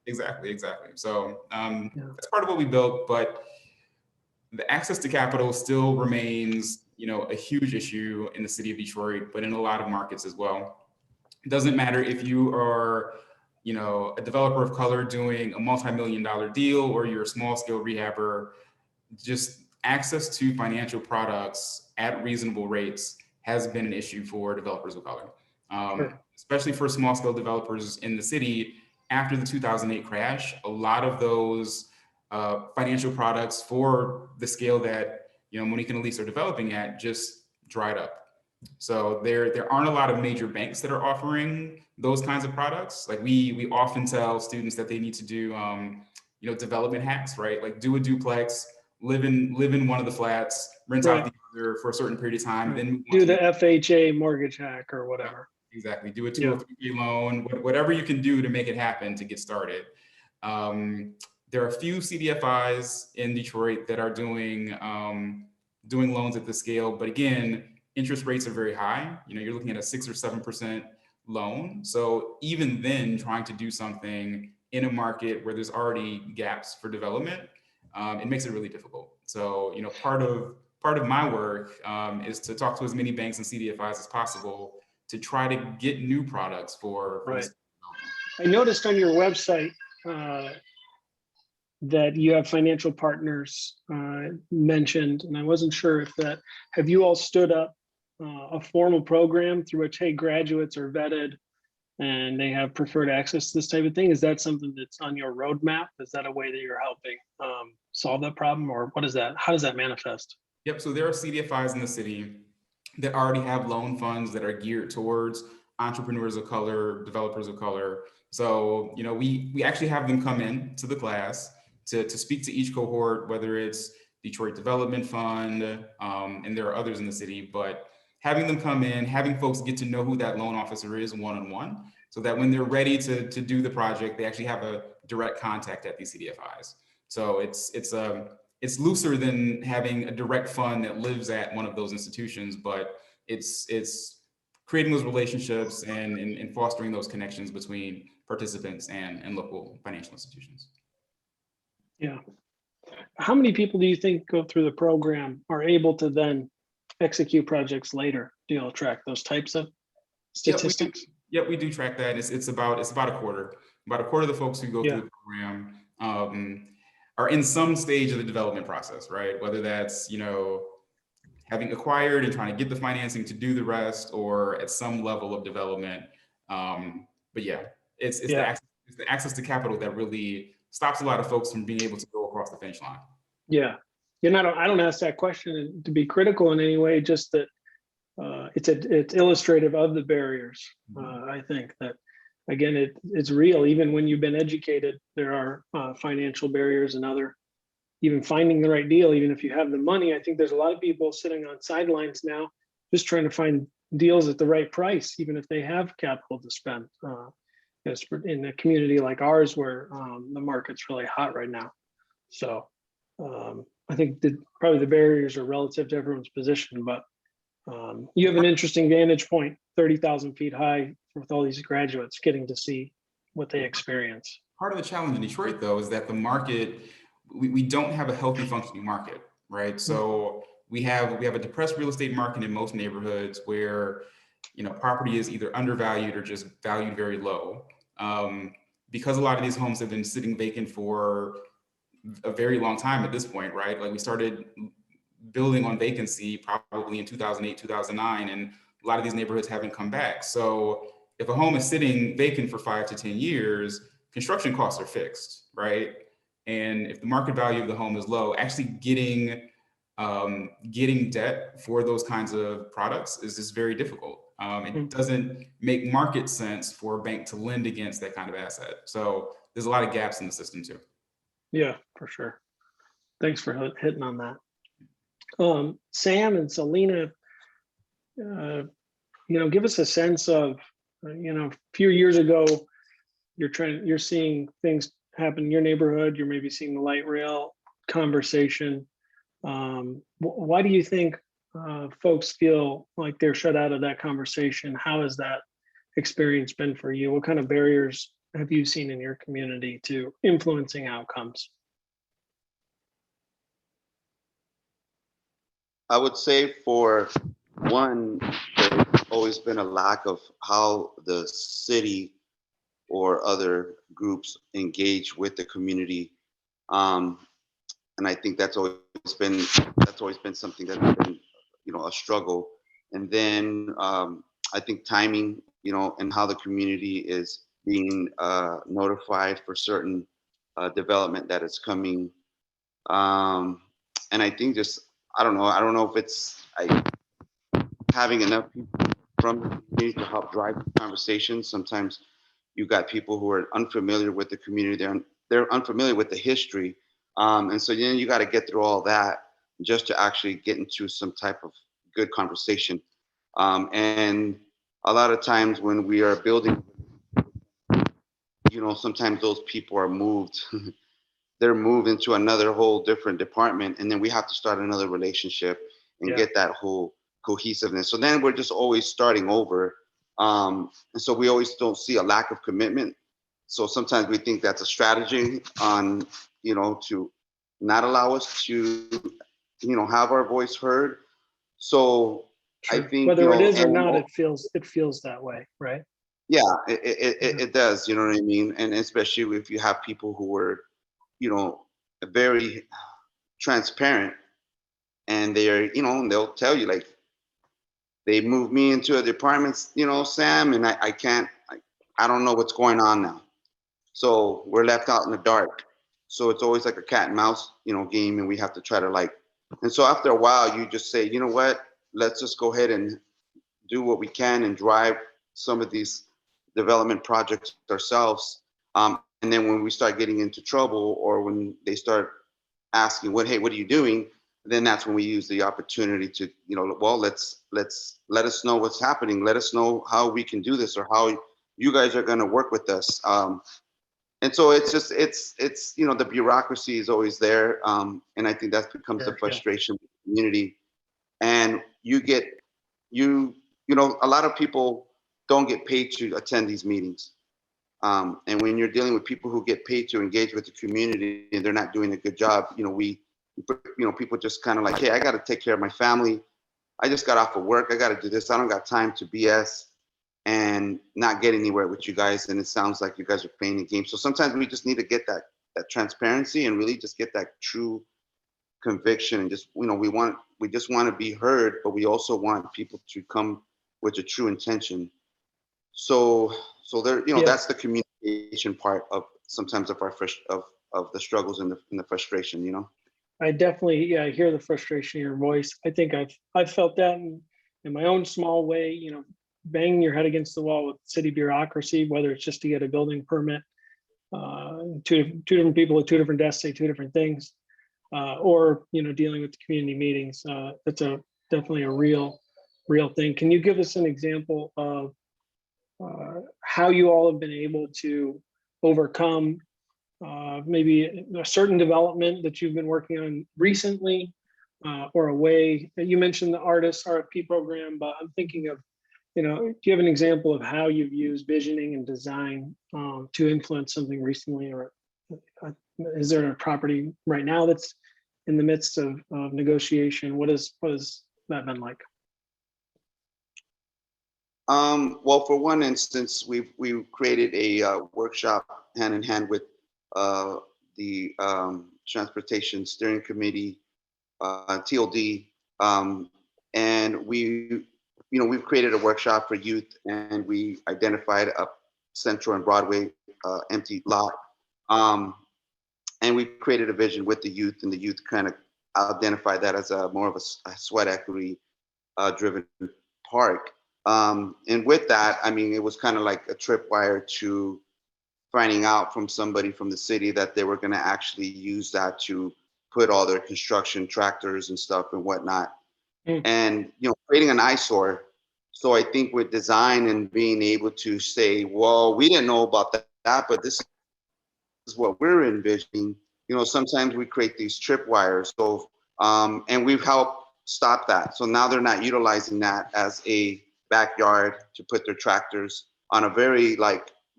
Yeah, exactly. So that's part of what we built, but the access to capital still remains, a huge issue in the city of Detroit, but in a lot of markets as well. It doesn't matter if you are, a developer of color doing a multi-million-dollar deal, or you're a small scale rehabber. Just access to financial products at reasonable rates has been an issue for developers of color, especially for small scale developers in the city. After the 2008 crash, a lot of those financial products for the scale that Monique and Elise are developing at just dried up. So there aren't a lot of major banks that are offering those kinds of products. Like, we often tell students that they need to do development hacks, right? Like, do a duplex, live in one of the flats, rent out the other for a certain period of time, then do the FHA mortgage hack or whatever. Exactly. Do a Yeah. 203 loan, whatever you can do to make it happen to get started. There are a few CDFIs in Detroit that are doing loans at this scale, but again, interest rates are very high. You're looking at a 6 or 7% loan. So even then, trying to do something in a market where there's already gaps for development, it makes it really difficult. So part of my work is to talk to as many banks and CDFIs as possible to try to get new products for Right. this. I noticed on your website that you have financial partners mentioned, and I wasn't sure if that, have you all stood up a formal program through which, hey, graduates are vetted and they have preferred access to this type of thing? Is that something that's on your roadmap? Is that a way that you're helping solve that problem, or what is that? How does that manifest? Yep. So there are CDFIs in the city that already have loan funds that are geared towards entrepreneurs of color, developers of color. So, we actually have them come in to the class to speak to each cohort, whether it's Detroit Development Fund, and there are others in the city, but having them come in, having folks get to know who that loan officer is one-on-one, so that when they're ready to do the project, they actually have a direct contact at these CDFIs. So it's looser than having a direct fund that lives at one of those institutions, but it's creating those relationships and fostering those connections between participants and local financial institutions. Yeah. How many people do you think go through the program are able to then execute projects later? Do you all track those types of statistics? Yep, we do track that. It's about a quarter. About a quarter of the folks who go through the program are in some stage of the development process, right? Whether that's having acquired and trying to get the financing to do the rest, or at some level of development. But yeah, it's the access to capital that really stops a lot of folks from being able to go across the finish line. Yeah. I don't ask that question to be critical in any way, just that it's illustrative of the barriers. I think that, again, it's real. Even when you've been educated, there are financial barriers and even finding the right deal, even if you have the money. I think there's a lot of people sitting on sidelines now, just trying to find deals at the right price, even if they have capital to spend. In a community like ours, where the market's really hot right now. So I think that probably the barriers are relative to everyone's position, but you have an interesting vantage point, 30,000 feet high, with all these graduates getting to see what they experience. Part of the challenge in Detroit, though, is that the market, we don't have a healthy functioning market, right? So we have a depressed real estate market in most neighborhoods where property is either undervalued or just valued very low. Because a lot of these homes have been sitting vacant for a very long time at this point, right? Like we started building on vacancy probably in 2008, 2009, and a lot of these neighborhoods haven't come back. So if a home is sitting vacant for 5 to 10 years, construction costs are fixed, right? And if the market value of the home is low, actually getting debt for those kinds of products is just very difficult. It doesn't make market sense for a bank to lend against that kind of asset. So there's a lot of gaps in the system too. Yeah, for sure. Thanks for hitting on that. Sam and Selena, give us a sense of, a few years ago, you're seeing things happen in your neighborhood. You're maybe seeing the light rail conversation. Why do you think folks feel like they're shut out of that conversation? How has that experience been for you? What kind of barriers have you seen in your community to influencing outcomes? I would say, for one, there's always been a lack of how the city or other groups engage with the community. And I think that's always been something that's been, a struggle. And then I think timing, and how the community is being notified for certain development that is coming. And I think I don't know if it's having enough people from the community to help drive the conversation. Sometimes you got people who are unfamiliar with the community. They're unfamiliar with the history. And so then you got to get through all that just to actually get into some type of good conversation. And a lot of times when we are building, sometimes those people are moved. They're moved into another whole different department, and then we have to start another relationship and Yeah. get that whole cohesiveness. So then we're just always starting over. And so we always don't see a lack of commitment. So sometimes we think that's a strategy on, to not allow us to, have our voice heard. So I True. think, Whether it is or and not, it feels that way, right? yeah, it does, you know what I mean? And especially if you have people who were, very transparent, and and they'll tell you, like, they moved me into a department, Sam, and I can't, I don't know what's going on now. So we're left out in the dark. So it's always like a cat and mouse, game, and we have to try to and so after a while, you just say, you know what, let's just go ahead and do what we can and drive some of these development projects ourselves. And then when we start getting into trouble, or when they start asking, hey, what are you doing? Then that's when we use the opportunity to, well, let's let us know what's happening. Let us know how we can do this, or how you guys are going to work with us. And so it's just, the bureaucracy is always there. And I think that becomes a Sure, yeah. frustration with the community. And a lot of people don't get paid to attend these meetings. And when you're dealing with people who get paid to engage with the community and they're not doing a good job, people just kind of like, hey, I got to take care of my family. I just got off of work. I got to do this. I don't got time to BS and not get anywhere with you guys. And it sounds like you guys are playing a game. So sometimes we just need to get that transparency and really just get that true conviction, and just, we just want to be heard, but we also want people to come with a true intention. So there, Yeah. that's the communication part of sometimes of our of the struggles and the frustration, I definitely, yeah, I hear the frustration in your voice. I think I've felt that in my own small way, banging your head against the wall with city bureaucracy, whether it's just to get a building permit, two different people at two different desks say two different things, or, dealing with the community meetings. That's definitely a real thing. Can you give us an example of how you all have been able to overcome maybe a certain development that you've been working on recently, or a way that you mentioned the artist RFP program, but I'm thinking of, do you have an example of how you've used visioning and design to influence something recently, or is there a property right now that's in the midst of negotiation? What has that been like? Well, for one instance, we've created a workshop hand in hand with the Transportation Steering Committee, TLD, and we've created a workshop for youth, and we identified a Central and Broadway empty lot, and we created a vision with the youth, and the youth kind of identified that as more of a sweat equity driven park. And with that, it was kind of like a tripwire to finding out from somebody from the city that they were going to actually use that to put all their construction tractors and stuff and whatnot. And, creating an eyesore. So I think with design and being able to say, well, we didn't know about that, but this is what we're envisioning. Sometimes we create these tripwires. So, and we've helped stop that. So now they're not utilizing that as a backyard to put their tractors on a very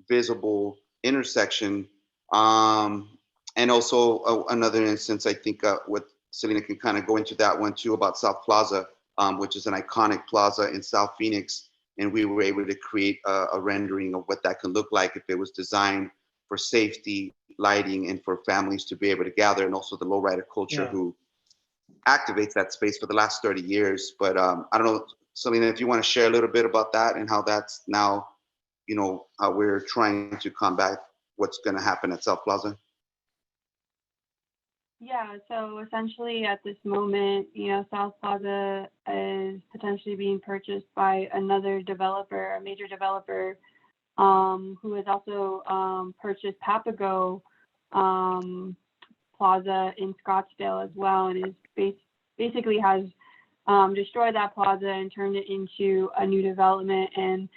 visible intersection. And also another instance, I think with Selena can kind of go into that one too, about South Plaza, which is an iconic plaza in South Phoenix. And we were able to create a rendering of what that could look like if it was designed for safety, lighting, and for families to be able to gather, and also the lowrider culture who activates that space for the last 30 years. But I don't know, Selena, if you want to share a little bit about that and how that's now, how we're trying to combat what's going to happen at South Plaza. Yeah, so essentially at this moment, South Plaza is potentially being purchased by another developer, a major developer, who has also purchased Papago Plaza in Scottsdale as well, and is basically has destroy that plaza and turn it into a new development. And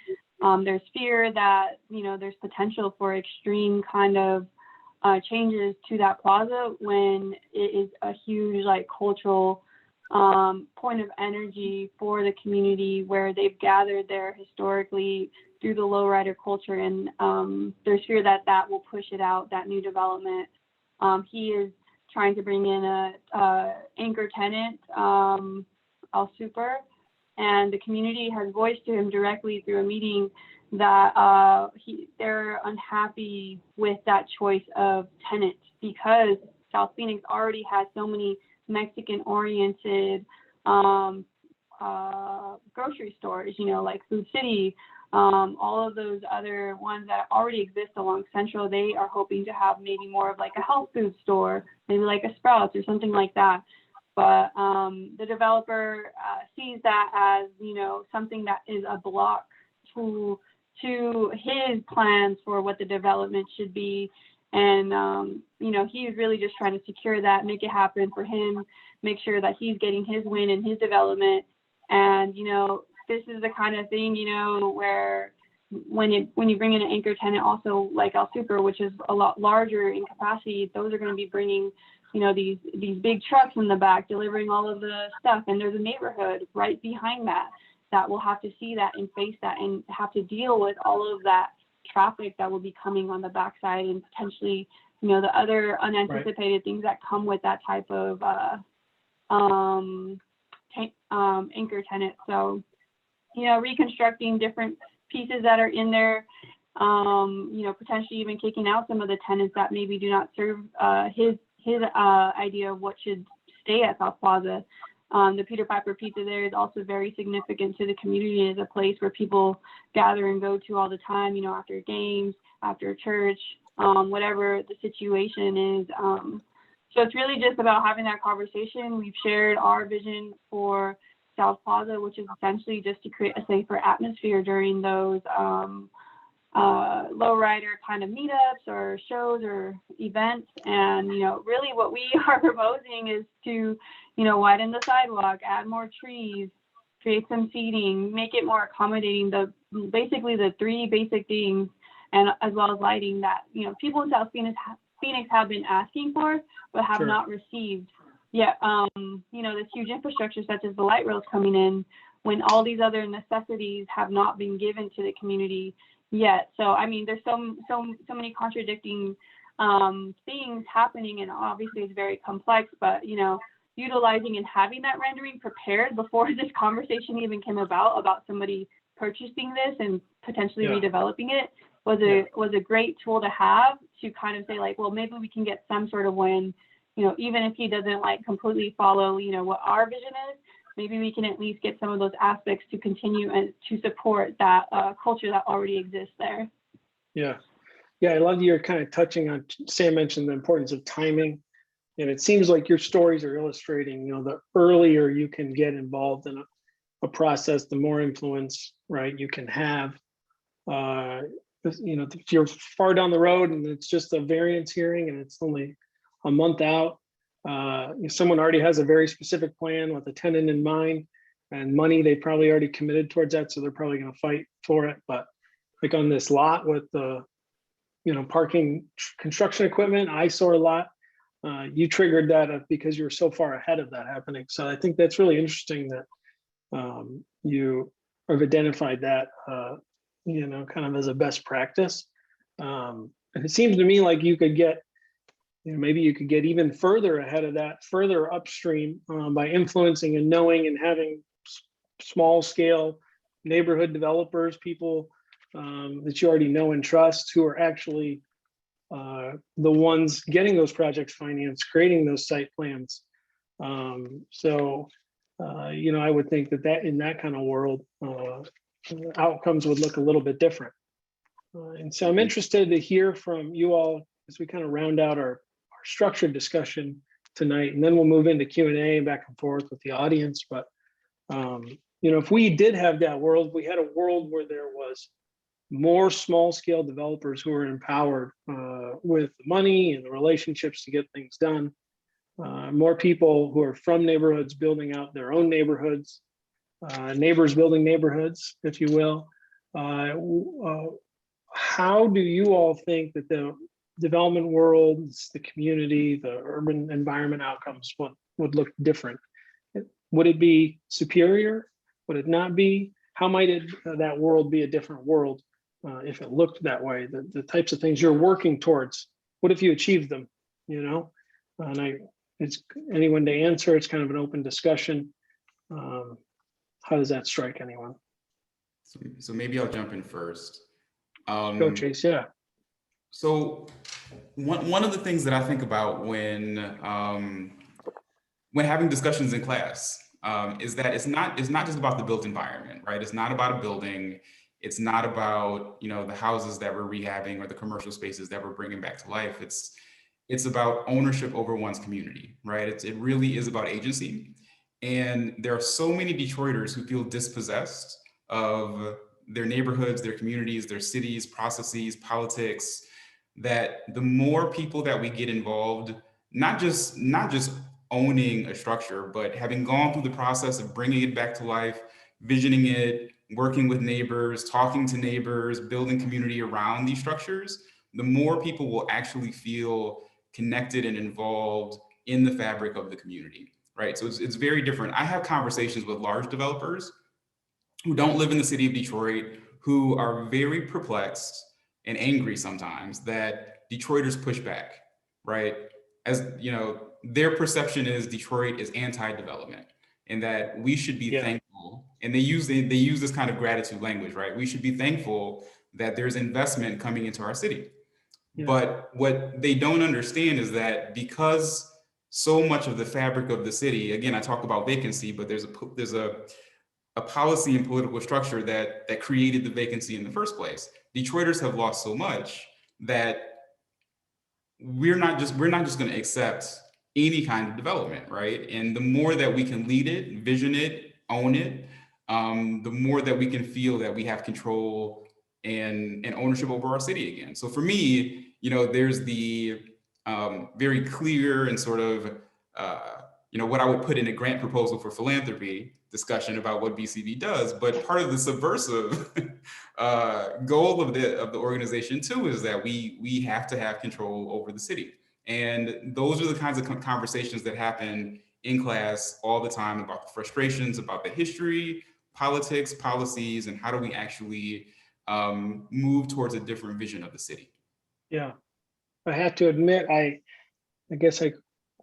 there's fear that, there's potential for extreme kind of changes to that plaza when it is a huge like cultural point of energy for the community where they've gathered there historically through the lowrider culture. And there's fear that that will push it out, that new development. He is trying to bring in a anchor tenant, El Super, and the community has voiced to him directly through a meeting that they're unhappy with that choice of tenant because South Phoenix already has so many Mexican-oriented grocery stores, like Food City, all of those other ones that already exist along Central. They are hoping to have maybe more of like a health food store, maybe like a Sprouts or something like that. But the developer sees that as, something that is a block to his plans for what the development should be. And, he's really just trying to secure that, make it happen for him, make sure that he's getting his win in his development. And, this is the kind of thing, where when you bring in an anchor tenant, also like El Super, which is a lot larger in capacity, those are going to be bringing, these big trucks in the back, delivering all of the stuff. And there's a neighborhood right behind that will have to see that and face that and have to deal with all of that traffic that will be coming on the backside and potentially, the other unanticipated things that come with that type of anchor tenant. So, reconstructing different pieces that are in there, potentially even kicking out some of the tenants that maybe do not serve his idea of what should stay at South Plaza. The Peter Piper Pizza there is also very significant to the community as a place where people gather and go to all the time, after games, after church, whatever the situation is. So it's really just about having that conversation. We've shared our vision for South Plaza, which is essentially just to create a safer atmosphere during those lowrider kind of meetups or shows or events. And, really what we are proposing is to, widen the sidewalk, add more trees, create some seating, make it more accommodating, basically the three basic things, and as well as lighting that, people in South Phoenix have been asking for, but have not received yet. This huge infrastructure such as the light rails coming in when all these other necessities have not been given to the community yet. So, I mean, there's so many contradicting things happening, and obviously it's very complex, but, utilizing and having that rendering prepared before this conversation even came about somebody purchasing this and potentially redeveloping it was a great tool to have to kind of say like, well, maybe we can get some sort of win, even if he doesn't like completely follow, what our vision is, maybe we can at least get some of those aspects to continue and to support that culture that already exists there. Yeah, I love you're kind of touching on, Sam mentioned the importance of timing. And it seems like your stories are illustrating, the earlier you can get involved in a process, the more influence, right, you can have. If you're far down the road and it's just a variance hearing and it's only a month out, if someone already has a very specific plan with a tenant in mind and money, they probably already committed towards that, so they're probably going to fight for it. But like on this lot with the, parking construction equipment, eyesore lot, you triggered that because you were so far ahead of that happening. So I think that's really interesting that you have identified that, kind of as a best practice. And it seems to me like you could get, maybe you could get even further ahead of that, further upstream by influencing and knowing and having small scale neighborhood developers, people that you already know and trust, who are actually the ones getting those projects financed, creating those site plans. I would think that in that kind of world, outcomes would look a little bit different. And so I'm interested to hear from you all as we kind of round out our structured discussion tonight, and then we'll move into Q&A and back and forth with the audience. But, if we did have that world, we had a world where there was more small scale developers who are empowered with money and the relationships to get things done. more people who are from neighborhoods building out their own neighborhoods, neighbors building neighborhoods, if you will. How do you all think that the development world, the community, the urban environment outcomes would look different? Would it be superior? Would it not be? How might that world be a different world if it looked that way? The types of things you're working towards, what if you achieved them? You know, and it's anyone to answer. It's kind of an open discussion. How does that strike anyone? So maybe I'll jump in first. Go, Chase. Yeah. So one of the things that I think about when having discussions in class is that it's not just about the built environment, right? It's not about a building. It's not about, you know, the houses that we're rehabbing or the commercial spaces that we're bringing back to life. It's about ownership over one's community, right? It really is about agency. And there are so many Detroiters who feel dispossessed of their neighborhoods, their communities, their cities, processes, politics, that the more people that we get involved, not just owning a structure, but having gone through the process of bringing it back to life, visioning it, working with neighbors, talking to neighbors, building community around these structures, the more people will actually feel connected and involved in the fabric of the community, right? So it's very different. I have conversations with large developers who don't live in the city of Detroit, who are very perplexed and angry sometimes that Detroiters push back, right? As you know, their perception is Detroit is anti-development and that we should be thankful. And they use this kind of gratitude language, right? We should be thankful that there's investment coming into our city. Yeah. But what they don't understand is that because so much of the fabric of the city, again, I talk about vacancy, but there's a policy and political structure that created the vacancy in the first place. Detroiters have lost so much that we're not just going to accept any kind of development, right? And the more that we can lead it, vision it, own it, the more that we can feel that we have control and ownership over our city again. So for me, you know, there's the very clear and sort of, you know, what I would put in a grant proposal for philanthropy discussion about what BCB does, but part of the subversive goal of the organization too is that we have to have control over the city. And those are the kinds of conversations that happen in class all the time about the frustrations, about the history, politics, policies, and how do we actually move towards a different vision of the city. Yeah, I have to admit, I guess I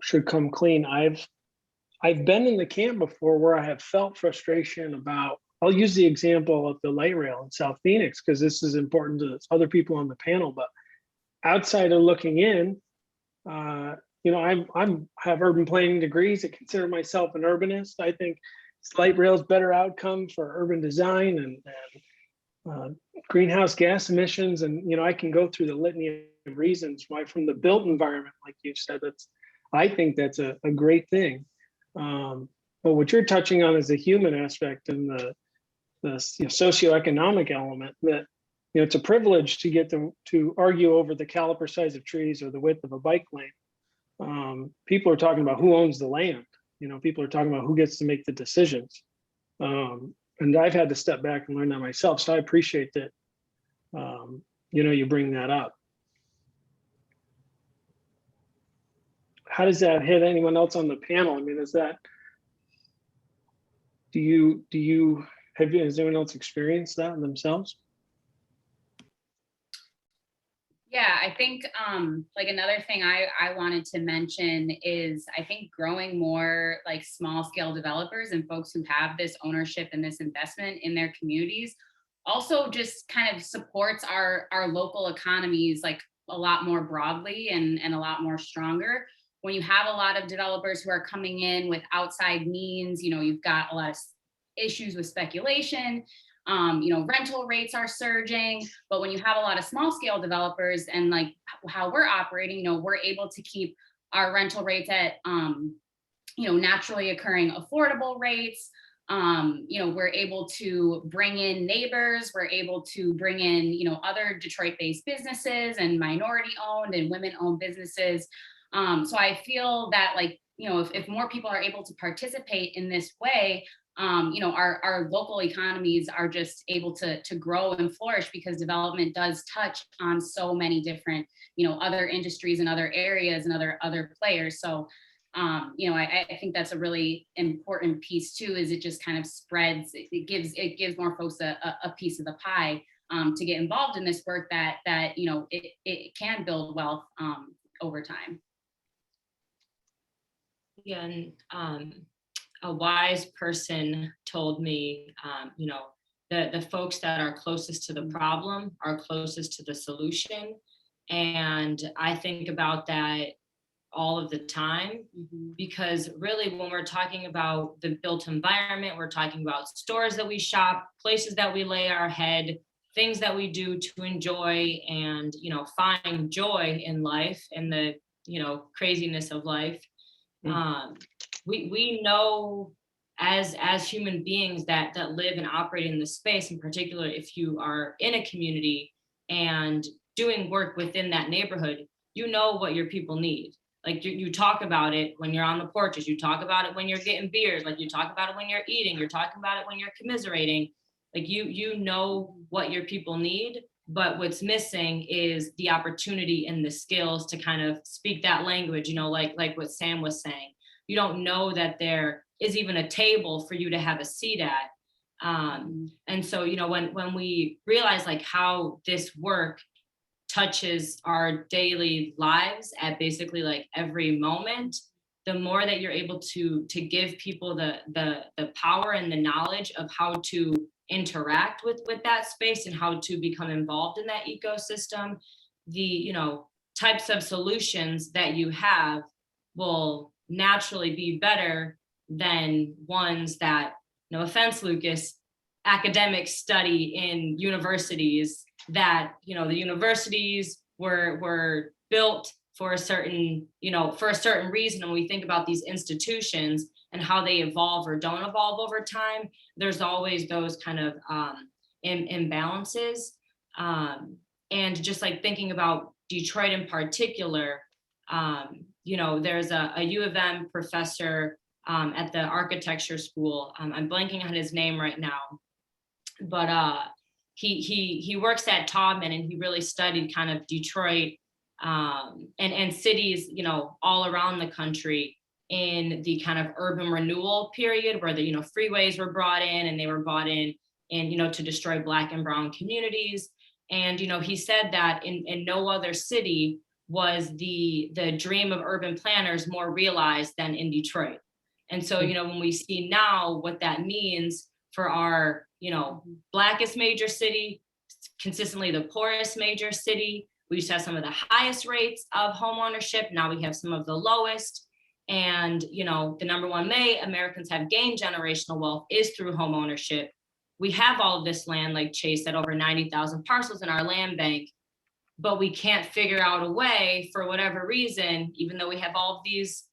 should come clean. I've been in the camp before where I have felt frustration about, I'll use the example of the light rail in South Phoenix, because this is important to other people on the panel, but outside of looking in, you know, I have urban planning degrees. I consider myself an urbanist. I think light rail is better outcome for urban design and greenhouse gas emissions. And, you know, I can go through the litany of reasons why from the built environment, like you said, I think that's a great thing. But what you're touching on is the human aspect and the you know, socioeconomic element that, you know, it's a privilege to get to argue over the caliper size of trees or the width of a bike lane. People are talking about who owns the land. You know, people are talking about who gets to make the decisions. And I've had to step back and learn that myself. So I appreciate that, you know, you bring that up. How does that hit anyone else on the panel? I mean, is that, has anyone else experienced that themselves? Yeah, I think like another thing I wanted to mention is I think growing more like small scale developers and folks who have this ownership and this investment in their communities also just kind of supports our local economies like a lot more broadly and a lot more stronger. When you have a lot of developers who are coming in with outside means, you know, you've got a lot of issues with speculation. You know, rental rates are surging, but when you have a lot of small scale developers and like how we're operating, you know, we're able to keep our rental rates at, you know, naturally occurring affordable rates. You know, we're able to bring in neighbors, we're able to bring in, you know, other Detroit-based businesses and minority owned and women-owned businesses. So I feel that, like, you know, if more people are able to participate in this way, you know, our local economies are just able to grow and flourish, because development does touch on so many different, you know, other industries and other areas and other players. So, you know, I think that's a really important piece too, is it just kind of spreads, it gives more folks a piece of the pie, to get involved in this work that you know, it can build wealth over time. Yeah, and a wise person told me, you know, the folks that are closest to the problem are closest to the solution. And I think about that all of the time, because really when we're talking about the built environment, we're talking about stores that we shop, places that we lay our head, things that we do to enjoy and, you know, find joy in life and the, you know, craziness of life. We know as human beings that live and operate in this space, in particular, if you are in a community and doing work within that neighborhood, you know what your people need. Like you talk about it when you're on the porches, you talk about it when you're getting beers, like you talk about it when you're eating, you're talking about it when you're commiserating. Like you know what your people need, but what's missing is the opportunity and the skills to kind of speak that language, you know, like what Sam was saying. You don't know that there is even a table for you to have a seat at. And so, you know, when we realize like how this work touches our daily lives at basically like every moment, the more that you're able to give people the power and the knowledge of how to interact with that space and how to become involved in that ecosystem, the, you know, types of solutions that you have will naturally be better than ones that, no offense, Lucas, academics study in universities that, you know, the universities were built for a certain, you know, for a certain reason. When we think about these institutions and how they evolve or don't evolve over time, there's always those kind of imbalances. And just like thinking about Detroit in particular, you know, there's a U of M professor at the architecture school. I'm blanking on his name right now, but he works at Taubman, and he really studied kind of Detroit and cities, you know, all around the country in the kind of urban renewal period where the, you know, freeways were brought in, and they were brought in, and, you know, to destroy Black and brown communities. And, you know, he said that in no other city was the dream of urban planners more realized than in Detroit. And so, you know, when we see now what that means for our, you know, Blackest major city, consistently the poorest major city, we used to have some of the highest rates of home ownership. Now we have some of the lowest. And, you know, the number one way Americans have gained generational wealth is through home ownership. We have all of this land, like Chase said, over 90,000 parcels in our land bank, but we can't figure out a way, for whatever reason, even though we have all of these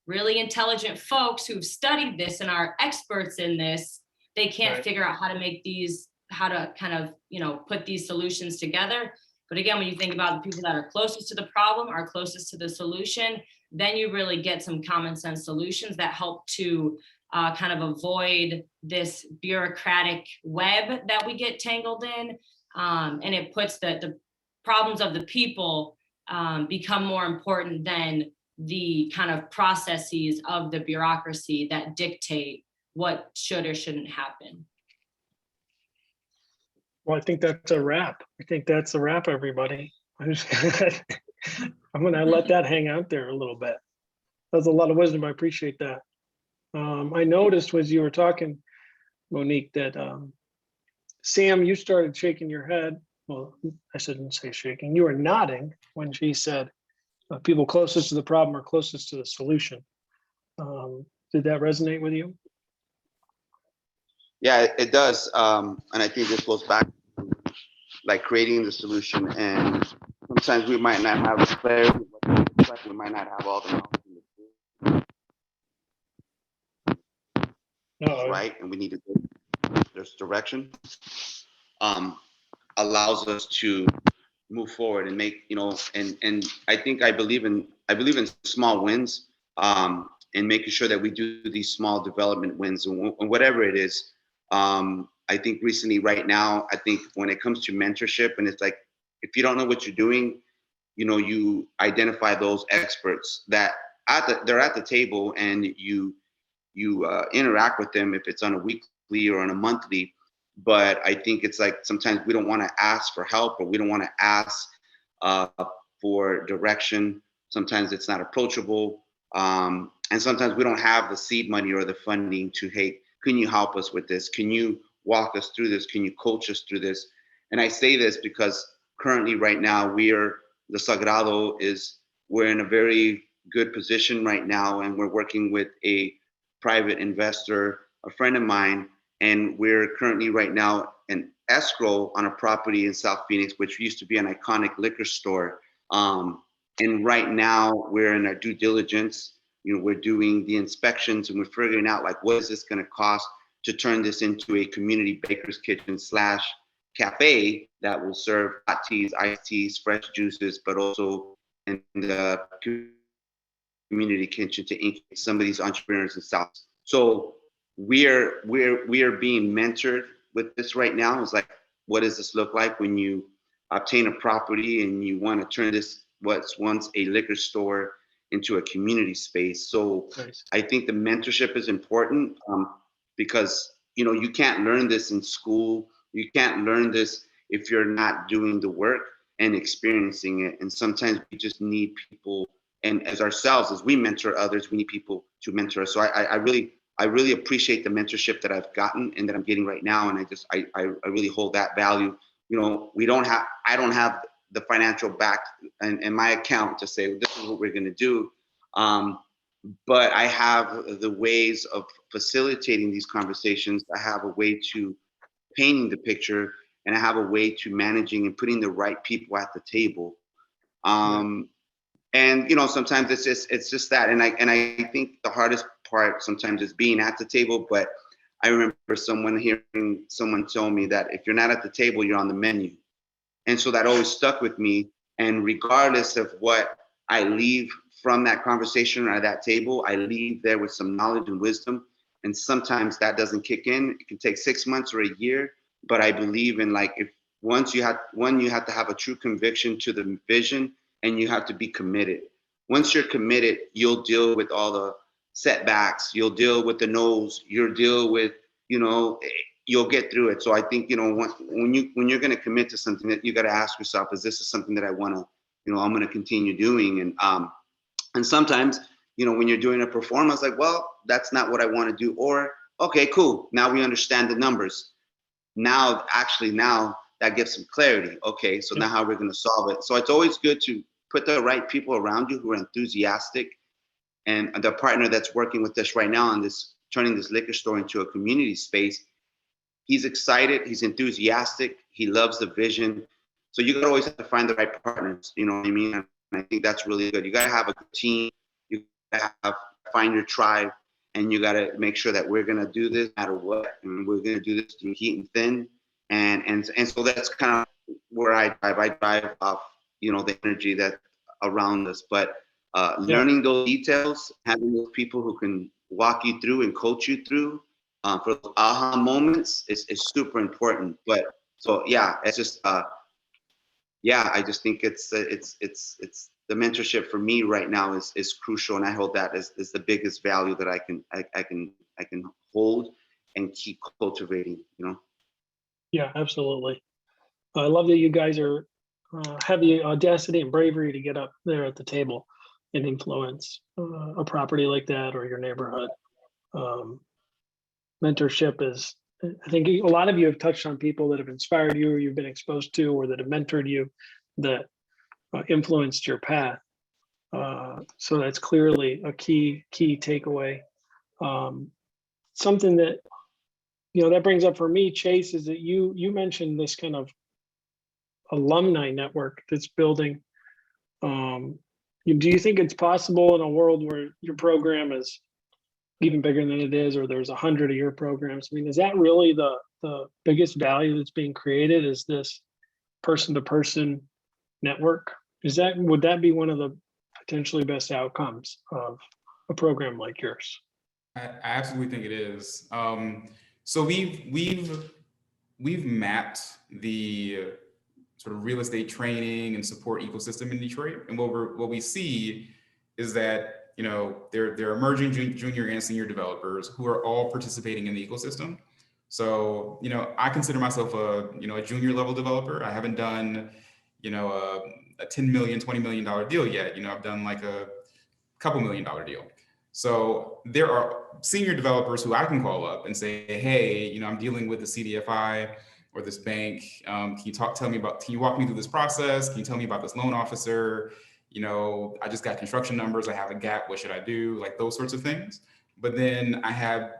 really intelligent folks who've studied this and are experts in this, they can't figure out how to make these, how to kind of, you know, put these solutions together. But again, when you think about the people that are closest to the problem, are closest to the solution, then you really get some common sense solutions that help to kind of avoid this bureaucratic web that we get tangled in. And it puts the problems of the people become more important than the kind of processes of the bureaucracy that dictate what should or shouldn't happen. Well, I think that's a wrap. I think that's a wrap, everybody. I'm gonna let that hang out there a little bit. That's a lot of wisdom. I appreciate that. I noticed as you were talking, Monique, that Sam, you started shaking your head. Well, I shouldn't say shaking. You were nodding when she said, people closest to the problem are closest to the solution. Did that resonate with you? Yeah, it does. And I think this goes back to like creating the solution. And sometimes we might not have the clarity, we might not have all the knowledge right, and we need to go this direction. Allows us to move forward and make, and I believe in small wins, and making sure that we do these small development wins and whatever it is. I think recently, right now, I think when it comes to mentorship, and it's like, if you don't know what you're doing, you identify those experts that they're at the table, and you interact with them, if it's on a weekly or on a monthly. But I think it's like, sometimes we don't want to ask for help, or we don't want to ask for direction. Sometimes it's not approachable. And sometimes we don't have the seed money or the funding to, hey, can you help us with this? Can you walk us through this? Can you coach us through this? And I say this because currently, right now, the Sagrado we're in a very good position right now, and we're working with a private investor, a friend of mine, and we're currently right now an escrow on a property in South Phoenix, which used to be an iconic liquor store. And right now we're in our due diligence. We're doing the inspections, and we're figuring out, like, what is this going to cost to turn this into a community baker's kitchen / cafe that will serve hot teas, iced teas, fresh juices, but also in the community kitchen to incubate some of these entrepreneurs in South. So we are being mentored with this right now. It's like, what does this look like when you obtain a property and you want to turn this, what's once a liquor store, into a community space? So Nice. I think the mentorship is important, because you can't learn this in school. You can't learn this if you're not doing the work and experiencing it. And sometimes we just need people, and as ourselves, as we mentor others, we need people to mentor us. So I really appreciate the mentorship that I've gotten and that I'm getting right now. And I really hold that value. I don't have the financial back in my account to say, this is what we're going to do. But I have the ways of facilitating these conversations. I have a way to painting the picture, and I have a way to managing and putting the right people at the table. And sometimes it's just that. And I think the hardest part sometimes is being at the table. But I remember hearing someone tell me that if you're not at the table, you're on the menu. And so that always stuck with me. And regardless of what I leave from that conversation or that table, I leave there with some knowledge and wisdom. And sometimes that doesn't kick in. It can take 6 months or a year. But I believe in, like, you have to have a true conviction to the vision, and you have to be committed. Once you're committed, you'll deal with all the setbacks. You'll deal with the no's. You'll deal with, you'll get through it. So I think, when you're going to commit to something, that you got to ask yourself, is this something that I want to, I'm going to continue doing? And sometimes, when you're doing a performance, like, well, that's not what I want to do. Or, okay, cool. Now we understand the numbers. Now that gives some clarity. Okay, so now how we're going to solve it. So it's always good to put the right people around you who are enthusiastic. And the partner that's working with us right now on this, turning this liquor store into a community space, he's excited, he's enthusiastic, he loves the vision. So you gotta always have to find the right partners, you know what I mean? And I think that's really good. You gotta have a good team, you gotta find your tribe, and you gotta make sure that we're gonna do this no matter what, and we're gonna do this through heat and thin. And so that's kind of where I drive off, the energy that around us. But learning those details, having those people who can walk you through and coach you through for those aha moments is super important. But so it's just I just think it's the mentorship for me right now is crucial, and I hold that as the biggest value that I can hold and keep cultivating. Yeah, absolutely. I love that you guys have the audacity and bravery to get up there at the table and influence a property like that or your neighborhood. Mentorship is, I think a lot of you have touched on people that have inspired you, or you've been exposed to, or that have mentored you, that influenced your path. So that's clearly a key takeaway. Something that, that brings up for me, Chase, is that you mentioned this kind of alumni network that's building. Do you think it's possible in a world where your program is even bigger than it is, or there's 100 of your programs? I mean, is that really the biggest value that's being created? Is this person-to-person network. Would that be one of the potentially best outcomes of a program like yours? I absolutely think it is. So we've mapped the sort of real estate training and support ecosystem in Detroit, and what we see is that there are emerging junior and senior developers who are all participating in the ecosystem. So I consider myself a junior level developer. I haven't done a $10 million, $20 million deal yet. I've done like a couple $1 million deal. So there are senior developers who I can call up and say, hey, I'm dealing with the CDFI or this bank. Can you walk me through this process? Can you tell me about this loan officer? I just got construction numbers. I have a gap. What should I do? Like those sorts of things. But then I have,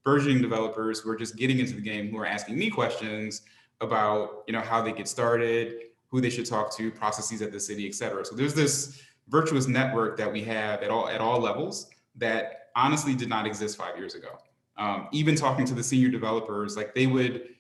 burgeoning developers who are just getting into the game, who are asking me questions about, how they get started, who they should talk to, processes at the city, et cetera. So there's this virtuous network that we have at all levels that honestly did not exist 5 years ago. Even talking to the senior developers, like they would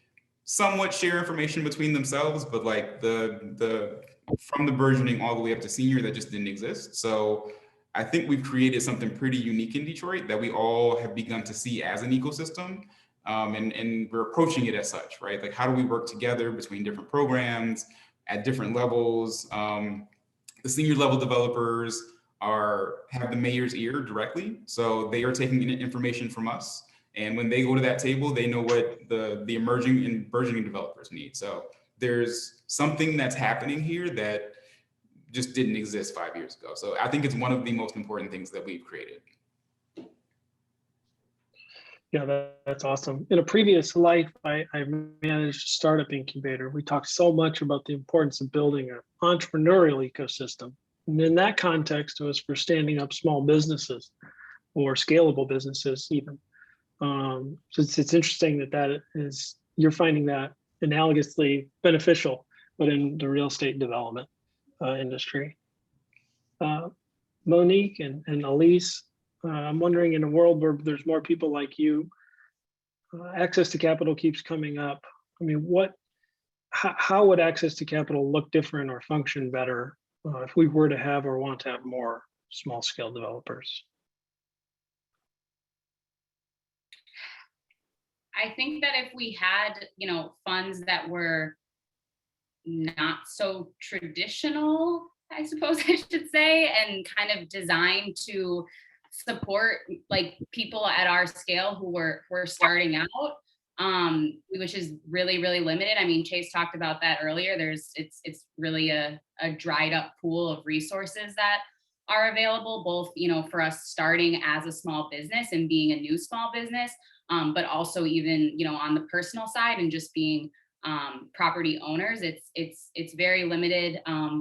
somewhat share information between themselves, but like the from the burgeoning all the way up to senior, that just didn't exist. So I think we've created something pretty unique in Detroit that we all have begun to see as an ecosystem. And we're approaching it as such, right? Like, how do we work together between different programs at different levels? The senior level developers have the mayor's ear directly. So they are taking information from us. And when they go to that table, they know what the emerging and burgeoning developers need. So there's something that's happening here that just didn't exist 5 years ago. So I think it's one of the most important things that we've created. Yeah, that's awesome. In a previous life, I managed a startup incubator. We talked so much about the importance of building an entrepreneurial ecosystem. And in that context, it was for standing up small businesses or scalable businesses even. So it's interesting you're finding that analogously beneficial, but in the real estate development industry. Monique and Elise, I'm wondering, in a world where there's more people like you, access to capital keeps coming up. I mean, how would access to capital look different or function better if we were to have or want to have more small scale developers? I think that if we had, funds that were not so traditional, I suppose I should say, and kind of designed to support like people at our scale who were starting out, which is really, really limited. I mean, Chase talked about that earlier. It's really a dried up pool of resources that are available, both, for us starting as a small business and being a new small business, but also even, on the personal side and just being property owners, it's very limited.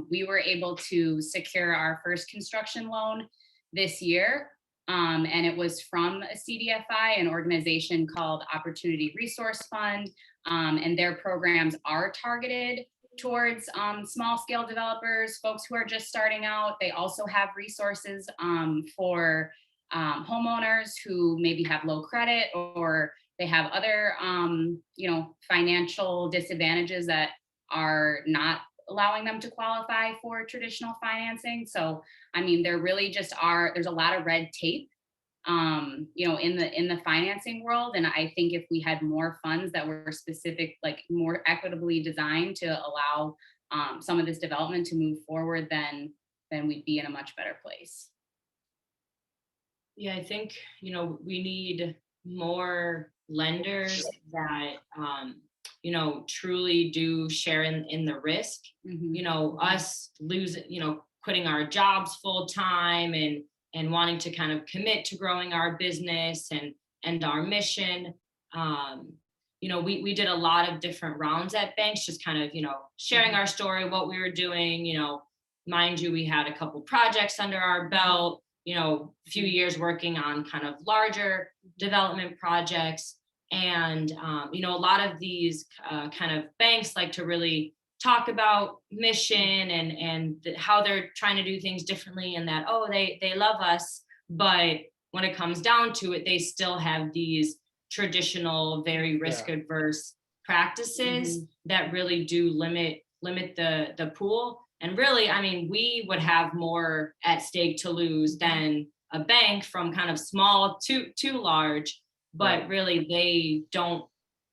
We were able to secure our first construction loan this year, and it was from a CDFI, an organization called Opportunity Resource Fund, and their programs are targeted towards small scale developers, folks who are just starting out. They also have resources for homeowners who maybe have low credit or they have other, financial disadvantages that are not allowing them to qualify for traditional financing. So, I mean, there really just there's a lot of red tape, in the financing world. And I think if we had more funds that were specific, like more equitably designed to allow some of this development to move forward, then we'd be in a much better place. Yeah, I think, we need more lenders that, truly do share in the risk. Mm-hmm. Us losing, quitting our jobs full time and wanting to kind of commit to growing our business and our mission. We did a lot of different rounds at banks, just kind of, sharing our story, what we were doing. Mind you, we had a couple projects under our belt, a few years working on kind of larger development projects. And, a lot of these kind of banks like to really talk about mission and how they're trying to do things differently, and that, they love us. But when it comes down to it, they still have these traditional, very risk adverse practices that really do limit limit the pool. And really, I mean, we would have more at stake to lose than a bank from kind of small to large, but really they don't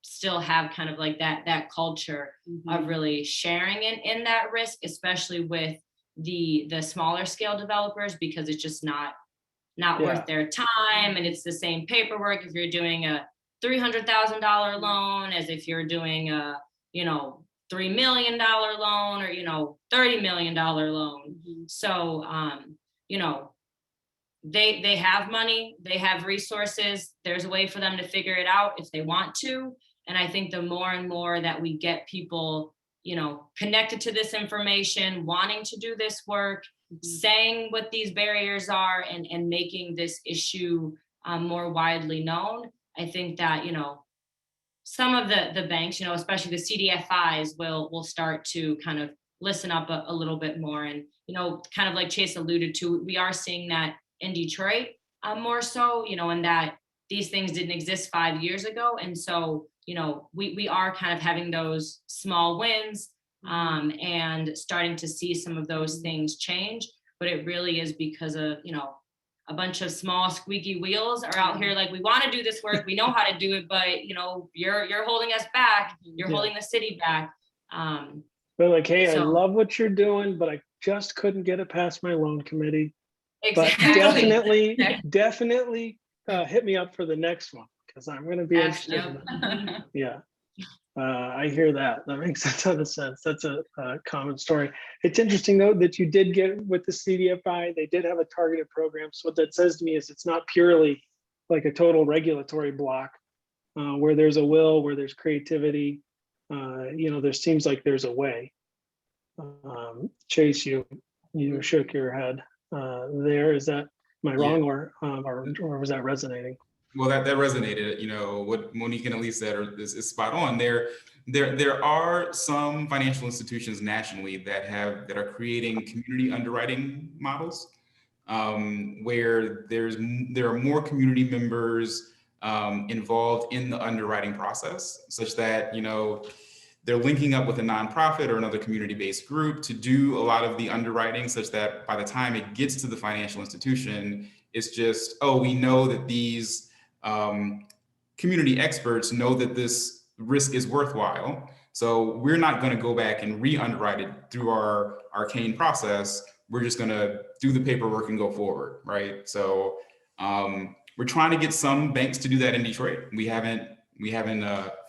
still have kind of like that culture of really sharing in that risk, especially with the smaller scale developers, because it's just not worth their time. And it's the same paperwork if you're doing a $300,000 loan as if you're doing a, $3 million loan or, $30 million loan. So, they have money, they have resources. There's a way for them to figure it out if they want to. And I think the more and more that we get people, connected to this information, wanting to do this work, saying what these barriers are and making this issue more widely known, I think that, some of the banks, especially the CDFIs will start to kind of listen up a little bit more. And, kind of like Chase alluded to, we are seeing that in Detroit more so, and that these things didn't exist 5 years ago. And so, we are kind of having those small wins and starting to see some of those things change. But it really is because of, a bunch of small squeaky wheels are out here like, we want to do this work, we know how to do it, but you're holding us back, you're holding the city back. They're like, hey, I So- love what you're doing, but I just couldn't get it past my loan committee. Exactly. But definitely hit me up for the next one, because I'm going to be interested in it. Yeah. I hear that. That makes a ton of sense. That's a common story. It's interesting, though, that you did get with the CDFI. They did have a targeted program. So what that says to me is it's not purely like a total regulatory block where there's a will, where there's creativity. There seems like there's a way. Chase, you shook your head there. Is that, am I wrong, or was that resonating? Well, that resonated. What Monique and Elise said is spot on. There are some financial institutions nationally that are creating community underwriting models where there are more community members involved in the underwriting process, such that they're linking up with a nonprofit or another community-based group to do a lot of the underwriting, such that by the time it gets to the financial institution, it's just, we know that these community experts know that this risk is worthwhile. So we're not going to go back and re-underwrite it through our arcane process. We're just going to do the paperwork and go forward, right? So we're trying to get some banks to do that in Detroit. We haven't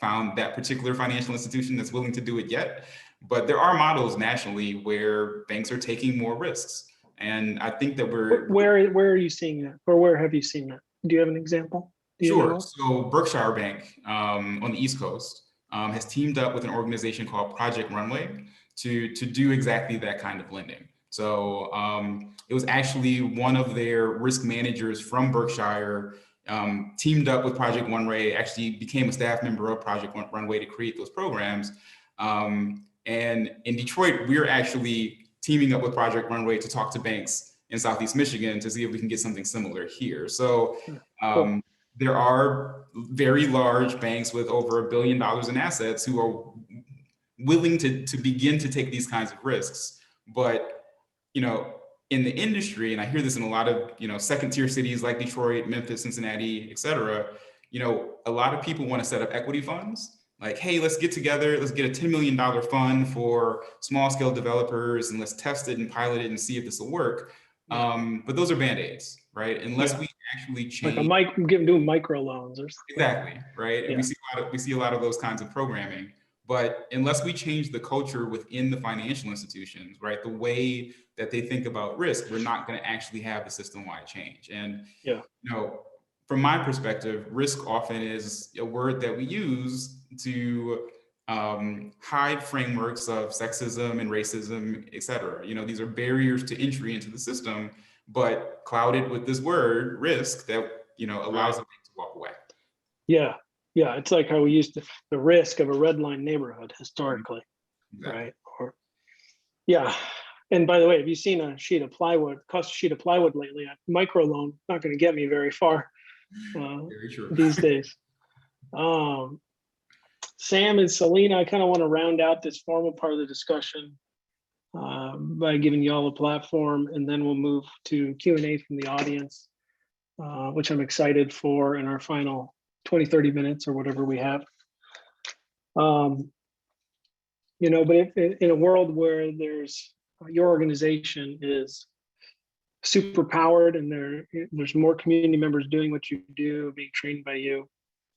found that particular financial institution that's willing to do it yet, but there are models nationally where banks are taking more risks. And I think that Where are you seeing that, or where have you seen that? Do you have an example? Sure. So Berkshire Bank on the East Coast has teamed up with an organization called Project Runway to do exactly that kind of lending. So it was actually one of their risk managers from Berkshire teamed up with Project Runway, actually became a staff member of Project Runway to create those programs. And in Detroit, we're actually teaming up with Project Runway to talk to banks in Southeast Michigan to see if we can get something similar here. So there are very large banks with over $1 billion in assets who are willing to begin to take these kinds of risks. But, in the industry, and I hear this in a lot of, second tier cities like Detroit, Memphis, Cincinnati, et cetera, a lot of people want to set up equity funds. Like, hey, let's get together, let's get a $10 million fund for small scale developers and let's test it and pilot it and see if this will work. But those are Band-Aids, right? Unless we actually change. Like doing micro loans or something. Exactly, right? And we see a lot of those kinds of programming. But unless we change the culture within the financial institutions, right, the way that they think about risk, we're not going to actually have the system-wide change. And from my perspective, risk often is a word that we use to hide frameworks of sexism and racism, et cetera. These are barriers to entry into the system, but clouded with this word risk that allows them to walk away. Yeah, it's like how we used the risk of a red line neighborhood historically, right? And by the way, have you seen a sheet of plywood, cost a sheet of plywood lately? A micro loan, not going to get me very far Very true. these days. Sam and Selena, I kind of want to round out this formal part of the discussion by giving you all a platform, and then we'll move to Q&A from the audience, which I'm excited for in our final 20, 30 minutes or whatever we have. You know, but in a world where your organization is super powered and there's more community members doing what you do, being trained by you,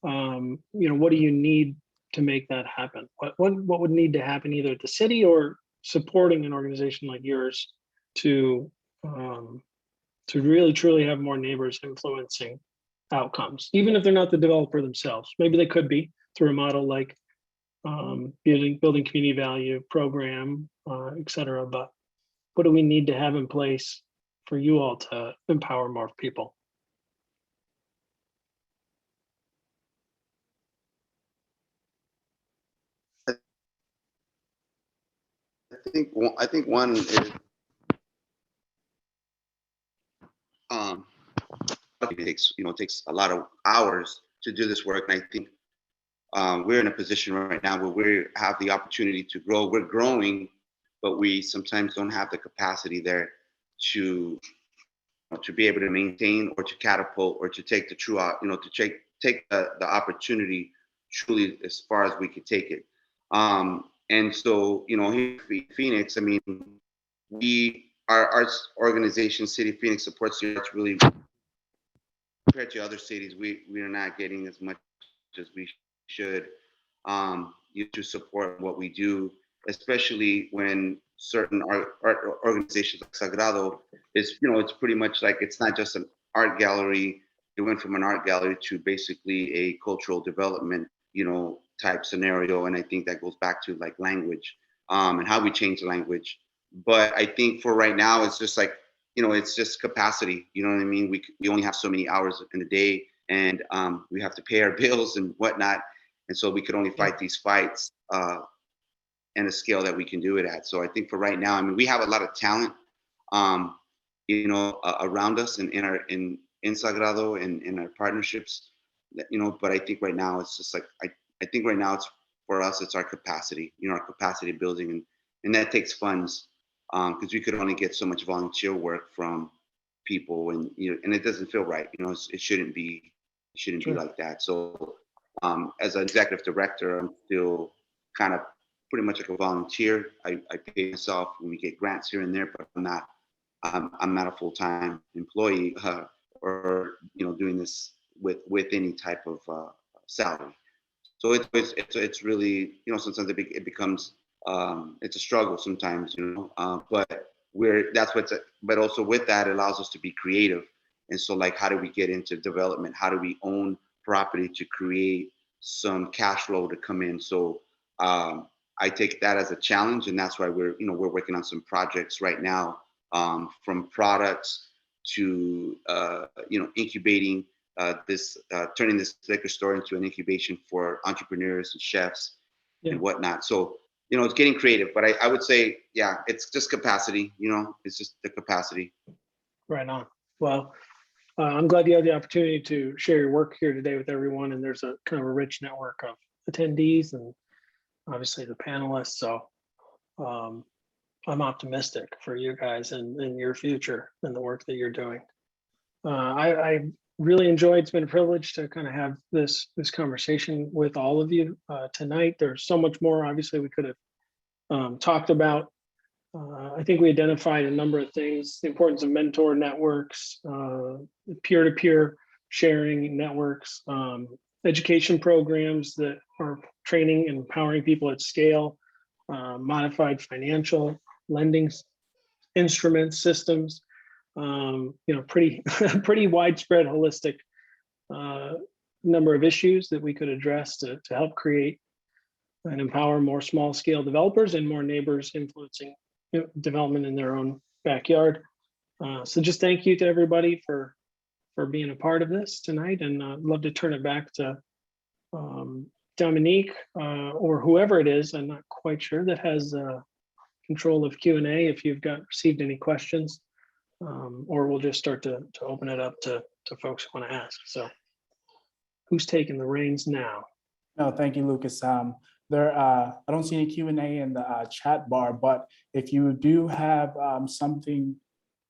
you know, what do you need to make that happen? What would need to happen either at the city or supporting an organization like yours to really truly have more neighbors influencing outcomes, even if they're not the developer themselves? Maybe they could be through a model like building community value program, et cetera. But what do we need to have in place for you all to empower more people? I think one is it takes a lot of hours to do this work, and I think we're in a position right now where we have the opportunity to grow. We're growing, but we sometimes don't have the capacity there to be able to maintain or to catapult or to take the true, to take the opportunity truly as far as we could take it. And so, here in Phoenix, I mean, our arts organization, City of Phoenix, supports the arts really. Compared to other cities, we are not getting as much as we should to support what we do, especially when certain art organizations like Sagrado is, it's pretty much like it's not just an art gallery. It went from an art gallery to basically a cultural development, type scenario. And I think that goes back to like language and how we change language. But I think for right now, it's just like, it's just capacity. You know what I mean? We only have so many hours in a day, and we have to pay our bills and whatnot. And so we could only fight these fights and the scale that we can do it at. So I think for right now, I mean, we have a lot of talent, around us and in Sagrado and in our partnerships, but I think right now it's just like, I think right now it's for us, it's our capacity, our capacity building, and that takes funds because we could only get so much volunteer work from people, and and it doesn't feel right. It shouldn't be be like that. So as an executive director, I'm still kind of pretty much like a volunteer. I pay myself when we get grants here and there, but I'm not a full-time employee or doing this with any type of salary. So it's really, sometimes it becomes it's a struggle sometimes, but but also with that, it allows us to be creative. And so like, how do we get into development? How do we own property to create some cash flow to come in? So I take that as a challenge, and that's why we're working on some projects right now, from products to incubating turning this liquor store into an incubation for entrepreneurs and chefs and whatnot. So it's getting creative, but I would say, it's just capacity. It's just the capacity. Right on. Well, I'm glad you had the opportunity to share your work here today with everyone, and there's a kind of a rich network of attendees and obviously the panelists. So I'm optimistic for you guys and your future and the work that you're doing. I really enjoyed, it's been a privilege to kind of have this conversation with all of you tonight. There's so much more, obviously, we could have talked about. I think we identified a number of things: the importance of mentor networks, peer-to-peer sharing networks, education programs that are training and empowering people at scale, modified financial lending instruments, systems, pretty widespread, holistic number of issues that we could address to help create and empower more small scale developers and more neighbors influencing development in their own backyard. So just thank you to everybody for being a part of this tonight, and I'd love to turn it back to Dominique or whoever it is, I'm not quite sure, that has control of Q&A if you've received any questions, or we'll just start to open it up to folks who want to ask. So who's taking the reins now? No, thank you, Lucas. I don't see any Q&A in the chat bar, but if you do have something,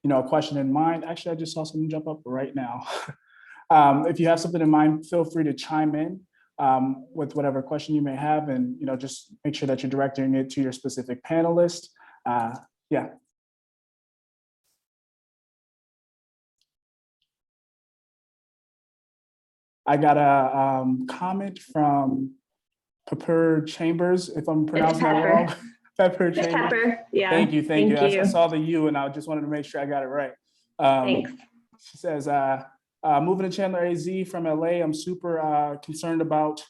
a question in mind, actually, I just saw something jump up right now. If you have something in mind, feel free to chime in with whatever question you may have, and just make sure that you're directing it to your specific panelist. Yeah. I got a comment from Pepper Chambers, if I'm pronouncing that wrong. Pepper Chambers. Pepper, yeah. Thank you. Thank I you. saw the U and I just wanted to make sure I got it right. Thanks. She says, moving to Chandler, AZ from LA, I'm super concerned about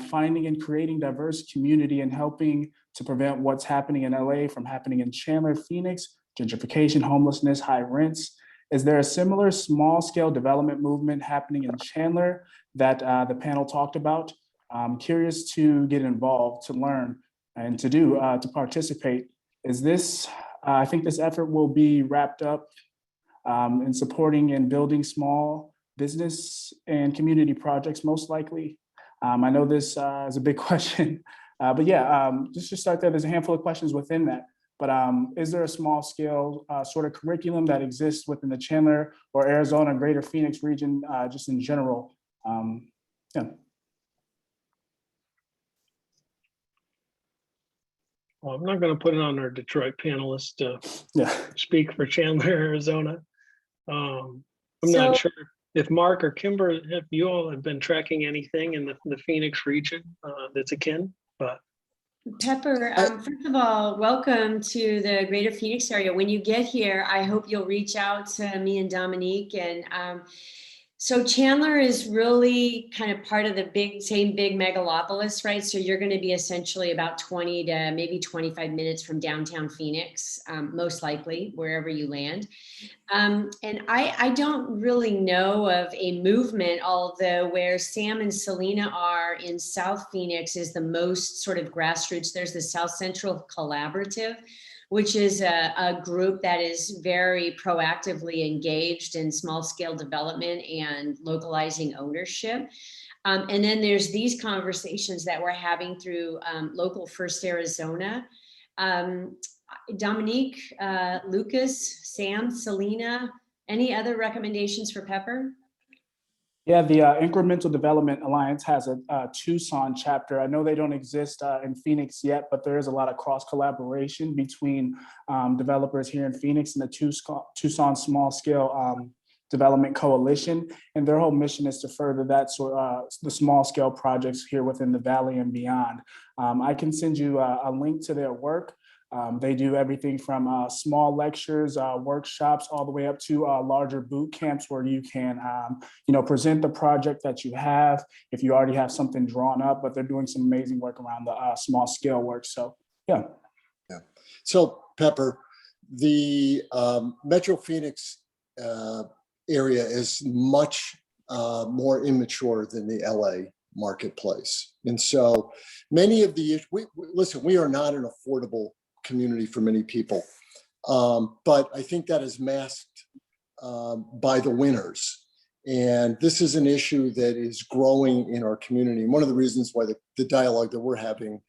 finding and creating diverse community and helping to prevent what's happening in LA from happening in Chandler, Phoenix, gentrification, homelessness, high rents. Is there a similar small scale development movement happening in Chandler that the panel talked about? I'm curious to get involved, to learn, and to participate. Is this, I think this effort will be wrapped up in supporting and building small business and community projects, most likely. I know this is a big question, but yeah, just to start there, there's a handful of questions within that. But is there a small scale sort of curriculum that exists within the Chandler or Arizona, greater Phoenix region, just in general? Yeah. Well, I'm not going to put it on our Detroit panelists to Yeah. speak for Chandler, Arizona. I'm not sure if Mark or Kimber, if you all have been tracking anything in the Phoenix region that's akin, but. Pepper, first of all, welcome to the greater Phoenix area. When you get here, I hope you'll reach out to me and Dominique. And so Chandler is really kind of part of the same big megalopolis, right? So you're going to be essentially about 20 to maybe 25 minutes from downtown Phoenix, most likely, wherever you land. And I don't really know of a movement, although where Sam and Selena are in South Phoenix is the most sort of grassroots. There's the South Central Collaborative, which is a group that is very proactively engaged in small scale development and localizing ownership. And then there's these conversations that we're having through Local First Arizona. Dominique, Lucas, Sam, Selena, any other recommendations for Pepper? Yeah, the Incremental Development Alliance has a Tucson chapter. I know they don't exist in Phoenix yet, but there is a lot of cross collaboration between developers here in Phoenix and the Tucson Small Scale Development Coalition. And their whole mission is to further that the small scale projects here within the Valley and beyond. I can send you a link to their work. They do everything from small lectures, workshops, all the way up to larger boot camps where you can, present the project that you have if you already have something drawn up, but they're doing some amazing work around the small scale work. So, yeah. Yeah. So, Pepper, the Metro Phoenix area is much more immature than the LA marketplace. And so many of the, listen, we are not an affordable community for many people. But I think that is masked by the winners. And this is an issue that is growing in our community. And one of the reasons why the dialogue that we're having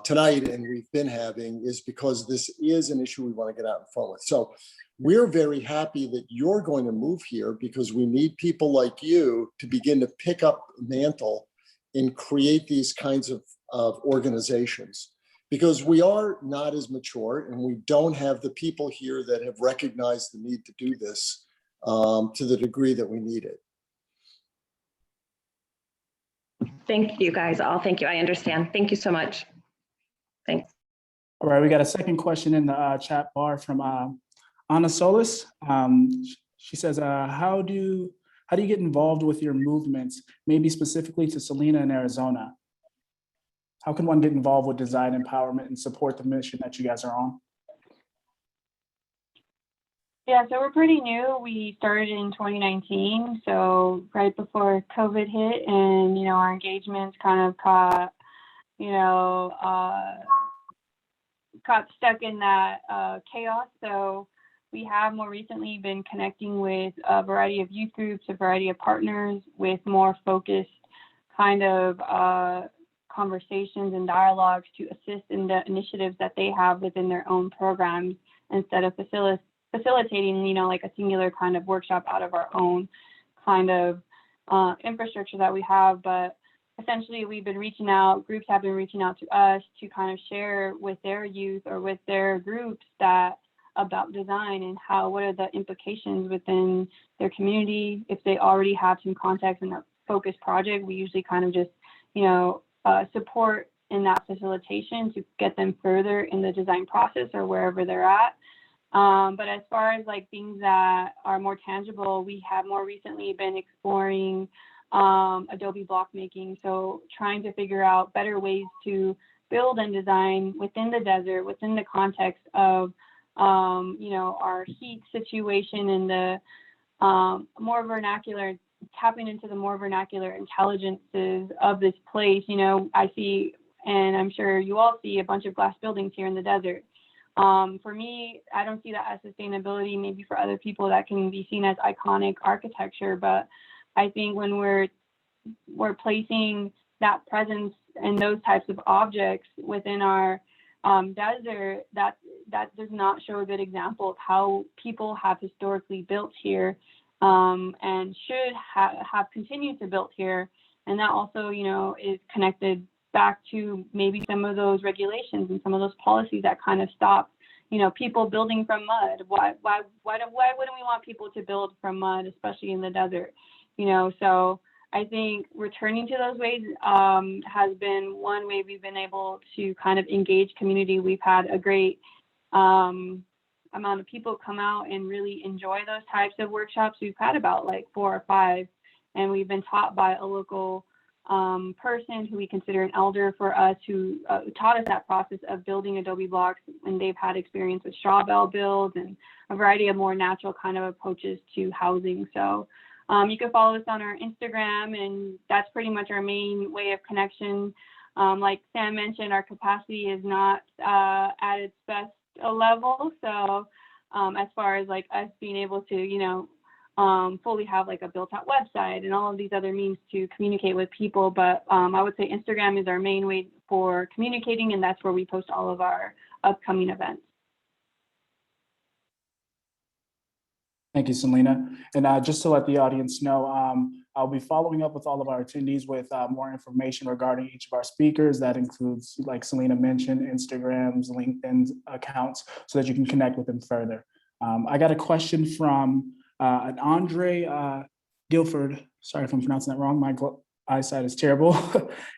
tonight and we've been having is because this is an issue we want to get out in front with. So we're very happy that you're going to move here because we need people like you to begin to pick up the mantle and create these kinds of organizations. Because we are not as mature and we don't have the people here that have recognized the need to do this to the degree that we need it. Thank you guys all. Thank you. I understand. Thank you so much. Thanks. All right, we got a second question in the chat bar from Anna Solis. She says, how do you get involved with your movements, maybe specifically to Selena in Arizona? How can one get involved with design empowerment and support the mission that you guys are on? Yeah, so we're pretty new. We started in 2019, so right before COVID hit, and our engagements kind of caught stuck in that chaos. So we have more recently been connecting with a variety of youth groups, a variety of partners with more focused kind of conversations and dialogues to assist in the initiatives that they have within their own programs instead of facilitating, like a singular kind of workshop out of our own kind of infrastructure that we have. But essentially, we've been reaching out, groups have been reaching out to us to kind of share with their youth or with their groups about design and what are the implications within their community. If they already have some context in a focused project, we usually kind of just, support in that facilitation to get them further in the design process or wherever they're at. But as far as like things that are more tangible, we have more recently been exploring Adobe block making. So trying to figure out better ways to build and design within the desert, within the context of, our heat situation and the more vernacular, tapping into the more vernacular intelligences of this place. I see, and I'm sure you all see, a bunch of glass buildings here in the desert. For me, I don't see that as sustainability. Maybe for other people that can be seen as iconic architecture, but I think when we're placing that presence and those types of objects within our desert, that does not show a good example of how people have historically built here, and should have continued to build here. And that also, is connected back to maybe some of those regulations and some of those policies that kind of stop, people building from mud. Why wouldn't we want people to build from mud, especially in the desert? So I think returning to those ways has been one way we've been able to kind of engage community. We've had a great amount of people come out and really enjoy those types of workshops. We've had about like 4 or 5, and we've been taught by a local person who we consider an elder for us, who taught us that process of building Adobe blocks, and they've had experience with straw bale builds and a variety of more natural kind of approaches to housing. So you can follow us on our Instagram, and that's pretty much our main way of connection. Like Sam mentioned, our capacity is not at its best level. So as far as like us being able to, fully have like a built-out website and all of these other means to communicate with people. But I would say Instagram is our main way for communicating, and that's where we post all of our upcoming events. Thank you, Selena. And just to let the audience know, I'll be following up with all of our attendees with more information regarding each of our speakers. That includes, like Selena mentioned, Instagrams, LinkedIn accounts, so that you can connect with them further. I got a question from an Andre Guilford. Sorry if I'm pronouncing that wrong. My eyesight is terrible.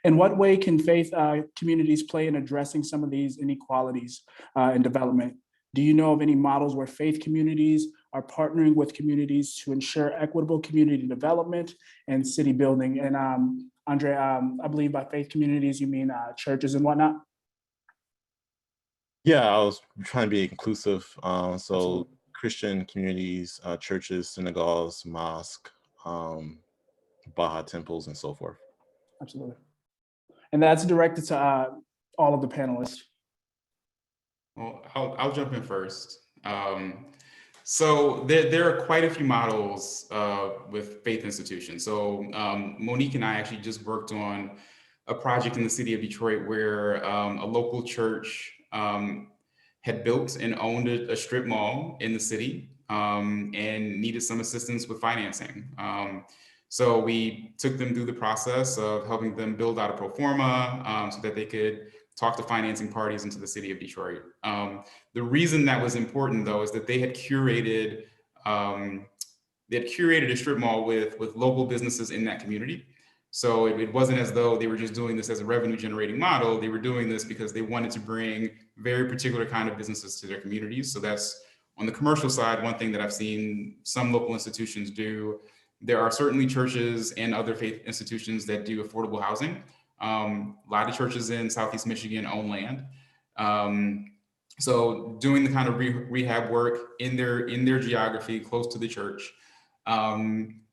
In what way can faith communities play in addressing some of these inequalities in development? Do you know of any models where faith communities are partnering with communities to ensure equitable community development and city building? And Andre, I believe by faith communities, you mean churches and whatnot? Yeah, I was trying to be inclusive. So Absolutely. Christian communities, churches, synagogues, mosque, Baha'i temples, and so forth. Absolutely. And that's directed to all of the panelists. Well, I'll jump in first. So there are quite a few models with faith institutions. So Monique and I actually just worked on a project in the city of Detroit where a local church had built and owned a strip mall in the city and needed some assistance with financing. So we took them through the process of helping them build out a pro forma so that they could talk to financing parties into the city of Detroit. The reason that was important, though, is that they had curated a strip mall with local businesses in that community. So it wasn't as though they were just doing this as a revenue generating model. They were doing this because they wanted to bring very particular kind of businesses to their communities. So that's on the commercial side, one thing that I've seen some local institutions do. There are certainly churches and other faith institutions that do affordable housing. A lot of churches in Southeast Michigan own land. So doing the kind of rehab work in their geography, close to the church.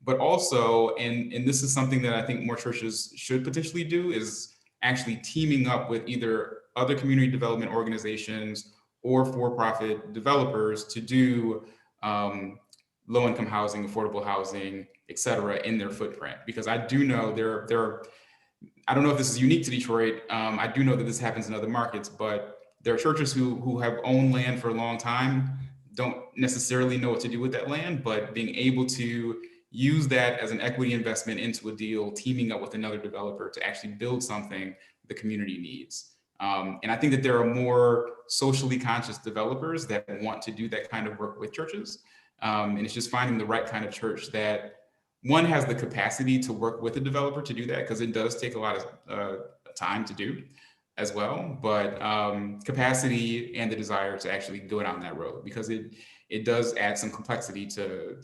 But also, and this is something that I think more churches should potentially do, is actually teaming up with either other community development organizations or for-profit developers to do low-income housing, affordable housing, et cetera, in their footprint. Because I do know there are I don't know if this is unique to Detroit. I do know that this happens in other markets, but there are churches who have owned land for a long time, don't necessarily know what to do with that land, but being able to use that as an equity investment into a deal, teaming up with another developer to actually build something the community needs. And I think that there are more socially conscious developers that want to do that kind of work with churches. And it's just finding the right kind of church that one has the capacity to work with a developer to do that, because it does take a lot of time to do as well, but capacity and the desire to actually go down that road, because it does add some complexity to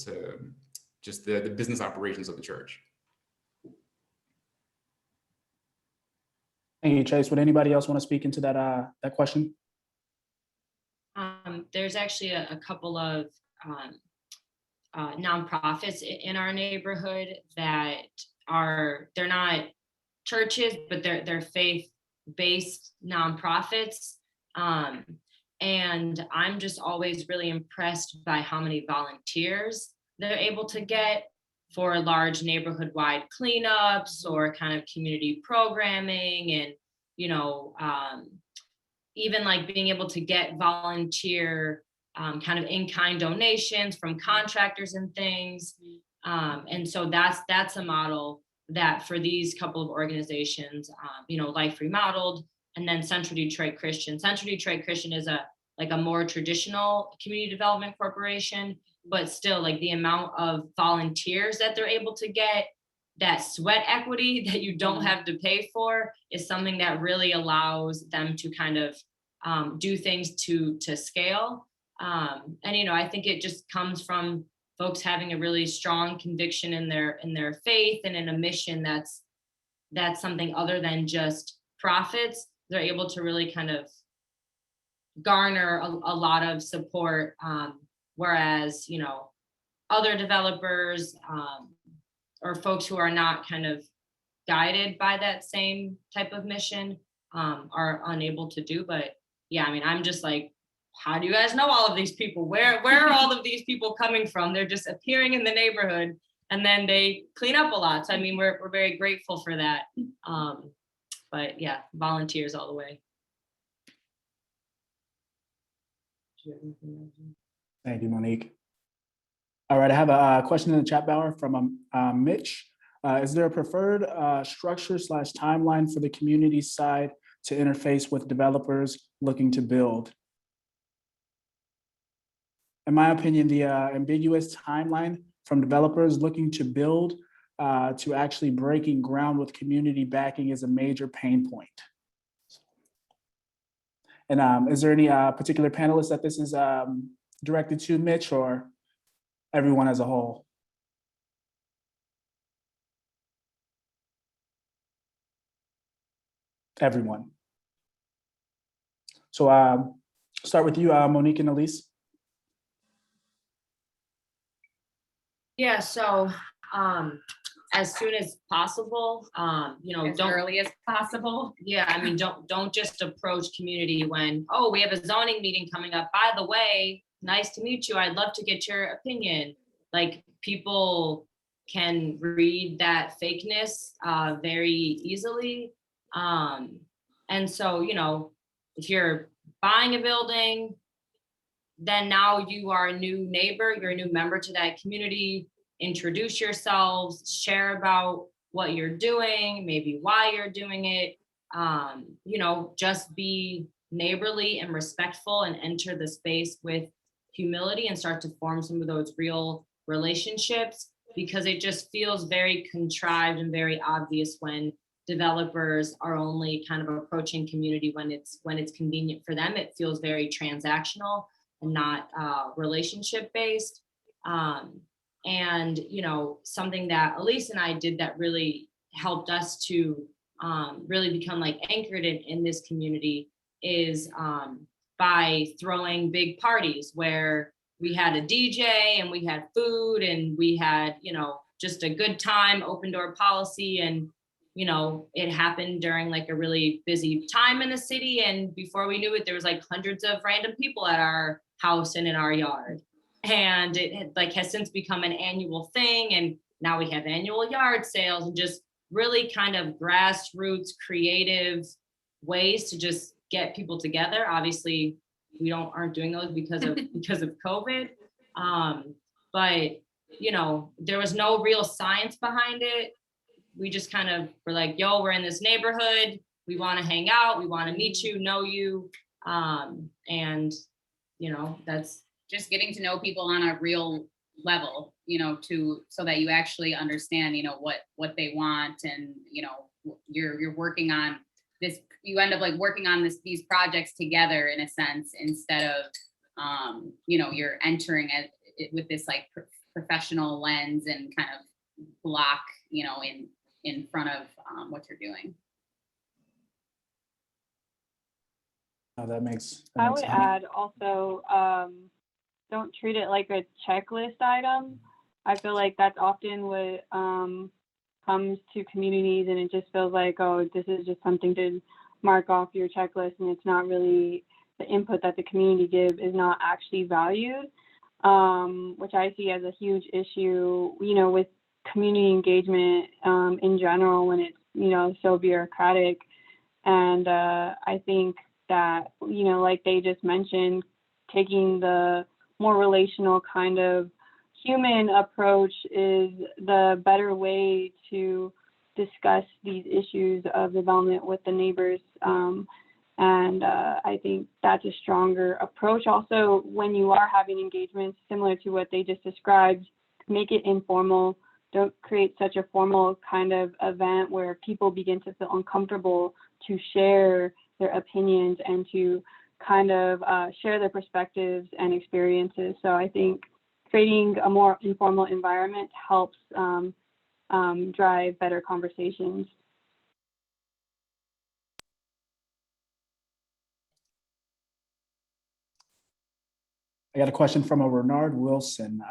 just the business operations of the church. Thank you, Chase. Would anybody else want to speak into that question? There's actually a couple of nonprofits in our neighborhood that they're not churches, but they're faith-based nonprofits. And I'm just always really impressed by how many volunteers they're able to get for large neighborhood-wide cleanups or kind of community programming, and even like being able to get volunteer kind of in-kind donations from contractors and things. And so that's a model that for these couple of organizations, Life Remodeled, and then Central Detroit Christian. Central Detroit Christian is a more traditional community development corporation, but still, like, the amount of volunteers that they're able to get, that sweat equity that you don't have to pay for, is something that really allows them to kind of do things to scale. And I think it just comes from folks having a really strong conviction in their faith and in a mission that's something other than just profits. They're able to really kind of garner a lot of support, whereas other developers or folks who are not kind of guided by that same type of mission are unable to do. But yeah, I mean, I'm just like, how do you guys know all of these people? Where are all of these people coming from? They're just appearing in the neighborhood, and then they clean up a lot. So I mean, we're very grateful for that. But yeah, volunteers all the way. Thank you, Monique. All right, I have a question in the chat bar from Mitch. Is there a preferred structure / timeline for the community side to interface with developers looking to build? In my opinion, the ambiguous timeline from developers looking to build to actually breaking ground with community backing is a major pain point. And is there any particular panelists that this is directed to, Mitch, or everyone as a whole? Everyone. So start with you, Monique and Elise. Yeah, so as soon as possible, As early as possible. Yeah, I mean, don't just approach community when, oh, we have a zoning meeting coming up. By the way, nice to meet you. I'd love to get your opinion. Like, people can read that fakeness very easily. And so, if you're buying a building, then now you are a new neighbor, you're a new member to that community. Introduce yourselves, share about what you're doing, maybe why you're doing it. Just be neighborly and respectful and enter the space with humility and start to form some of those real relationships, because it just feels very contrived and very obvious when developers are only kind of approaching community when it's convenient for them. It feels very transactional and not relationship based. And something that Elise and I did that really helped us to really become like anchored in this community is by throwing big parties where we had a DJ and we had food and we had just a good time, open door policy. And it happened during like a really busy time in the city, and before we knew it, there was like hundreds of random people at our house and in our yard. And it has since become an annual thing, and now we have annual yard sales and just really kind of grassroots creative ways to just get people together. Obviously, we aren't doing those because of COVID. But you know, there was no real science behind it. We just kind of were like, yo, we're in this neighborhood. We want to hang out. We want to meet you, know you. And, you know, that's just getting to know people on a real level, you know, so that you actually understand, you know, what they want. And, you know, you're working on this, you end up like working on these projects together in a sense, instead of, you know, you're entering it with this like professional lens and kind of block, you know, in front of what you're doing. That makes I would sense. add also, don't treat it like a checklist item. I feel like that's often what comes to communities, and it just feels like, oh, this is just something to mark off your checklist, and it's not really the input that the community give is not actually valued, which I see as a huge issue, you know, with community engagement in general when it's, you know, so bureaucratic. And I think that, you know, like they just mentioned, taking the more relational kind of human approach is the better way to discuss these issues of development with the neighbors. And I think that's a stronger approach. Also, when you are having engagements similar to what they just described, make it informal. Don't create such a formal kind of event where people begin to feel uncomfortable to share their opinions and to kind of share their perspectives and experiences. So I think creating a more informal environment helps drive better conversations. I got a question from a Renard Wilson.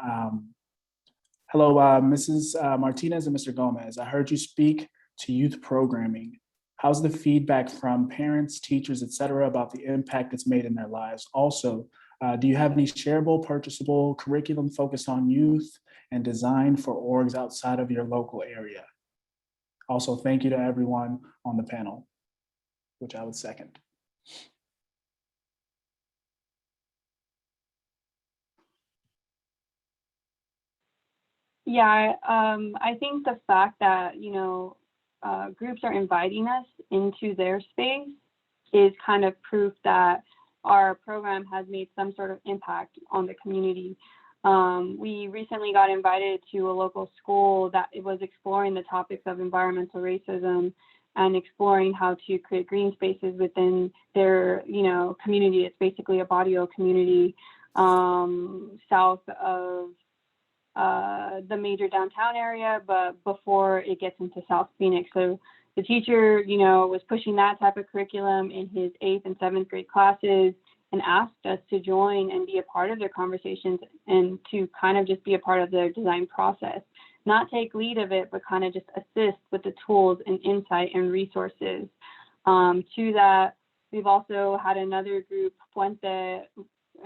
Hello, Mrs. Martinez and Mr. Gomez. I heard you speak to youth programming. How's the feedback from parents, teachers, et cetera, about the impact it's made in their lives? Also, do you have any shareable, purchasable curriculum focused on youth and designed for orgs outside of your local area? Also, thank you to everyone on the panel, which I would second. Yeah, I think the fact that, you know, groups are inviting us into their space is kind of proof that our program has made some sort of impact on the community. We recently got invited to a local school that it was exploring the topics of environmental racism and exploring how to create green spaces within their, you know, community. It's basically a barrio community south of the major downtown area, but before it gets into South Phoenix. So the teacher, you know, was pushing that type of curriculum in his 8th and 7th grade classes and asked us to join and be a part of their conversations and to kind of just be a part of their design process, not take lead of it, but kind of just assist with the tools and insight and resources. To that, we've also had another group, Puente,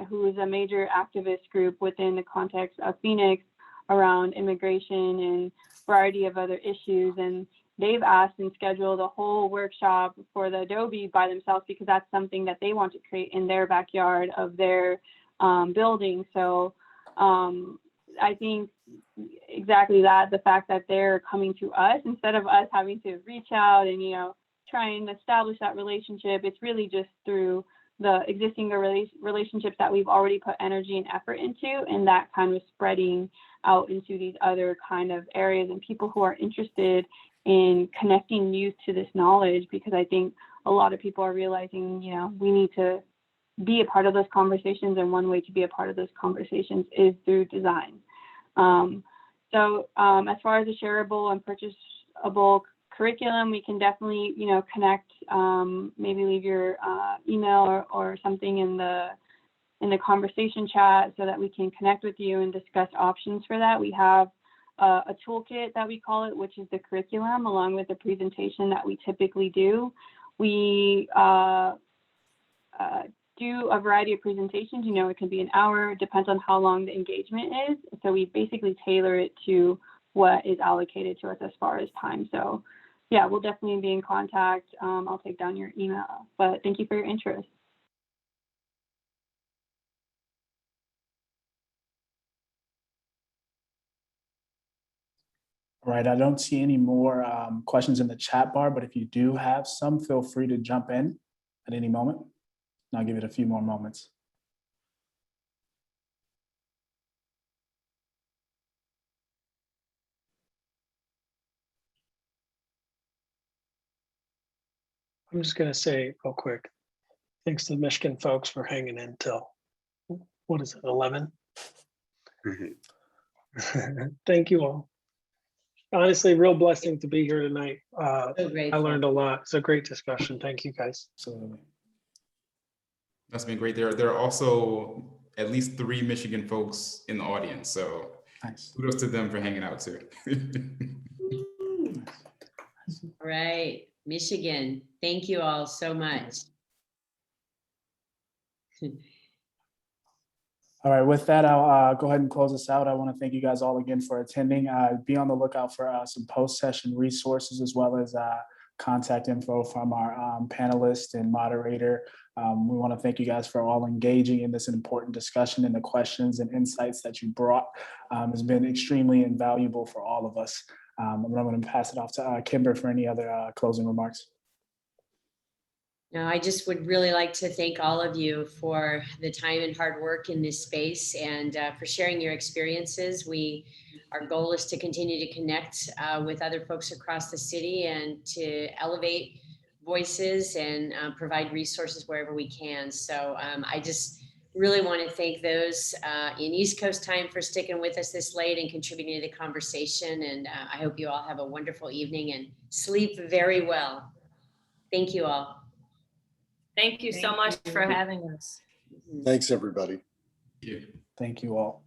who is a major activist group within the context of Phoenix around immigration and variety of other issues. And they've asked and scheduled a whole workshop for the Adobe by themselves because that's something that they want to create in their backyard of their building. So I think exactly that, the fact that they're coming to us instead of us having to reach out and, you know, try and establish that relationship, it's really just through the existing relationships that we've already put energy and effort into, and that kind of spreading out into these other kind of areas and people who are interested in connecting youth to this knowledge, because I think a lot of people are realizing, you know, we need to be a part of those conversations, and one way to be a part of those conversations is through design. So as far as the shareable and purchasable curriculum, we can definitely, you know, connect, maybe leave your email or something in the conversation chat so that we can connect with you and discuss options for that. We have a toolkit that we call it, which is the curriculum, along with the presentation that we typically do. We do a variety of presentations. You know, it can be an hour, depends on how long the engagement is. So we basically tailor it to what is allocated to us as far as time. So yeah, we'll definitely be in contact. I'll take down your email, but thank you for your interest. All right, I don't see any more questions in the chat bar, but if you do have some, feel free to jump in at any moment. And I'll give it a few more moments. I'm just gonna say real quick, thanks to the Michigan folks for hanging in till, what is it, 11? Thank you all. Honestly, real blessing to be here tonight. So I grateful. learned a lot. It's a great discussion. Thank you, guys. Absolutely. That's been great. There are also at least 3 Michigan folks in the audience, so Nice. kudos to them for hanging out too. All right, Michigan, thank you all so much. All right, with that, I'll go ahead and close this out. I want to thank you guys all again for attending. Be on the lookout for some post-session resources as well as contact info from our panelist and moderator. We want to thank you guys for all engaging in this important discussion, and the questions and insights that you brought has been extremely invaluable for all of us. I'm going to pass it off to Kimber for any other closing remarks. No, I just would really like to thank all of you for the time and hard work in this space, and for sharing your experiences. Our goal is to continue to connect with other folks across the city and to elevate voices and provide resources wherever we can. So I just really want to thank those in East Coast time for sticking with us this late and contributing to the conversation. And I hope you all have a wonderful evening and sleep very well. Thank you all. Thank you so much for having us. Thanks, everybody. Thank you all.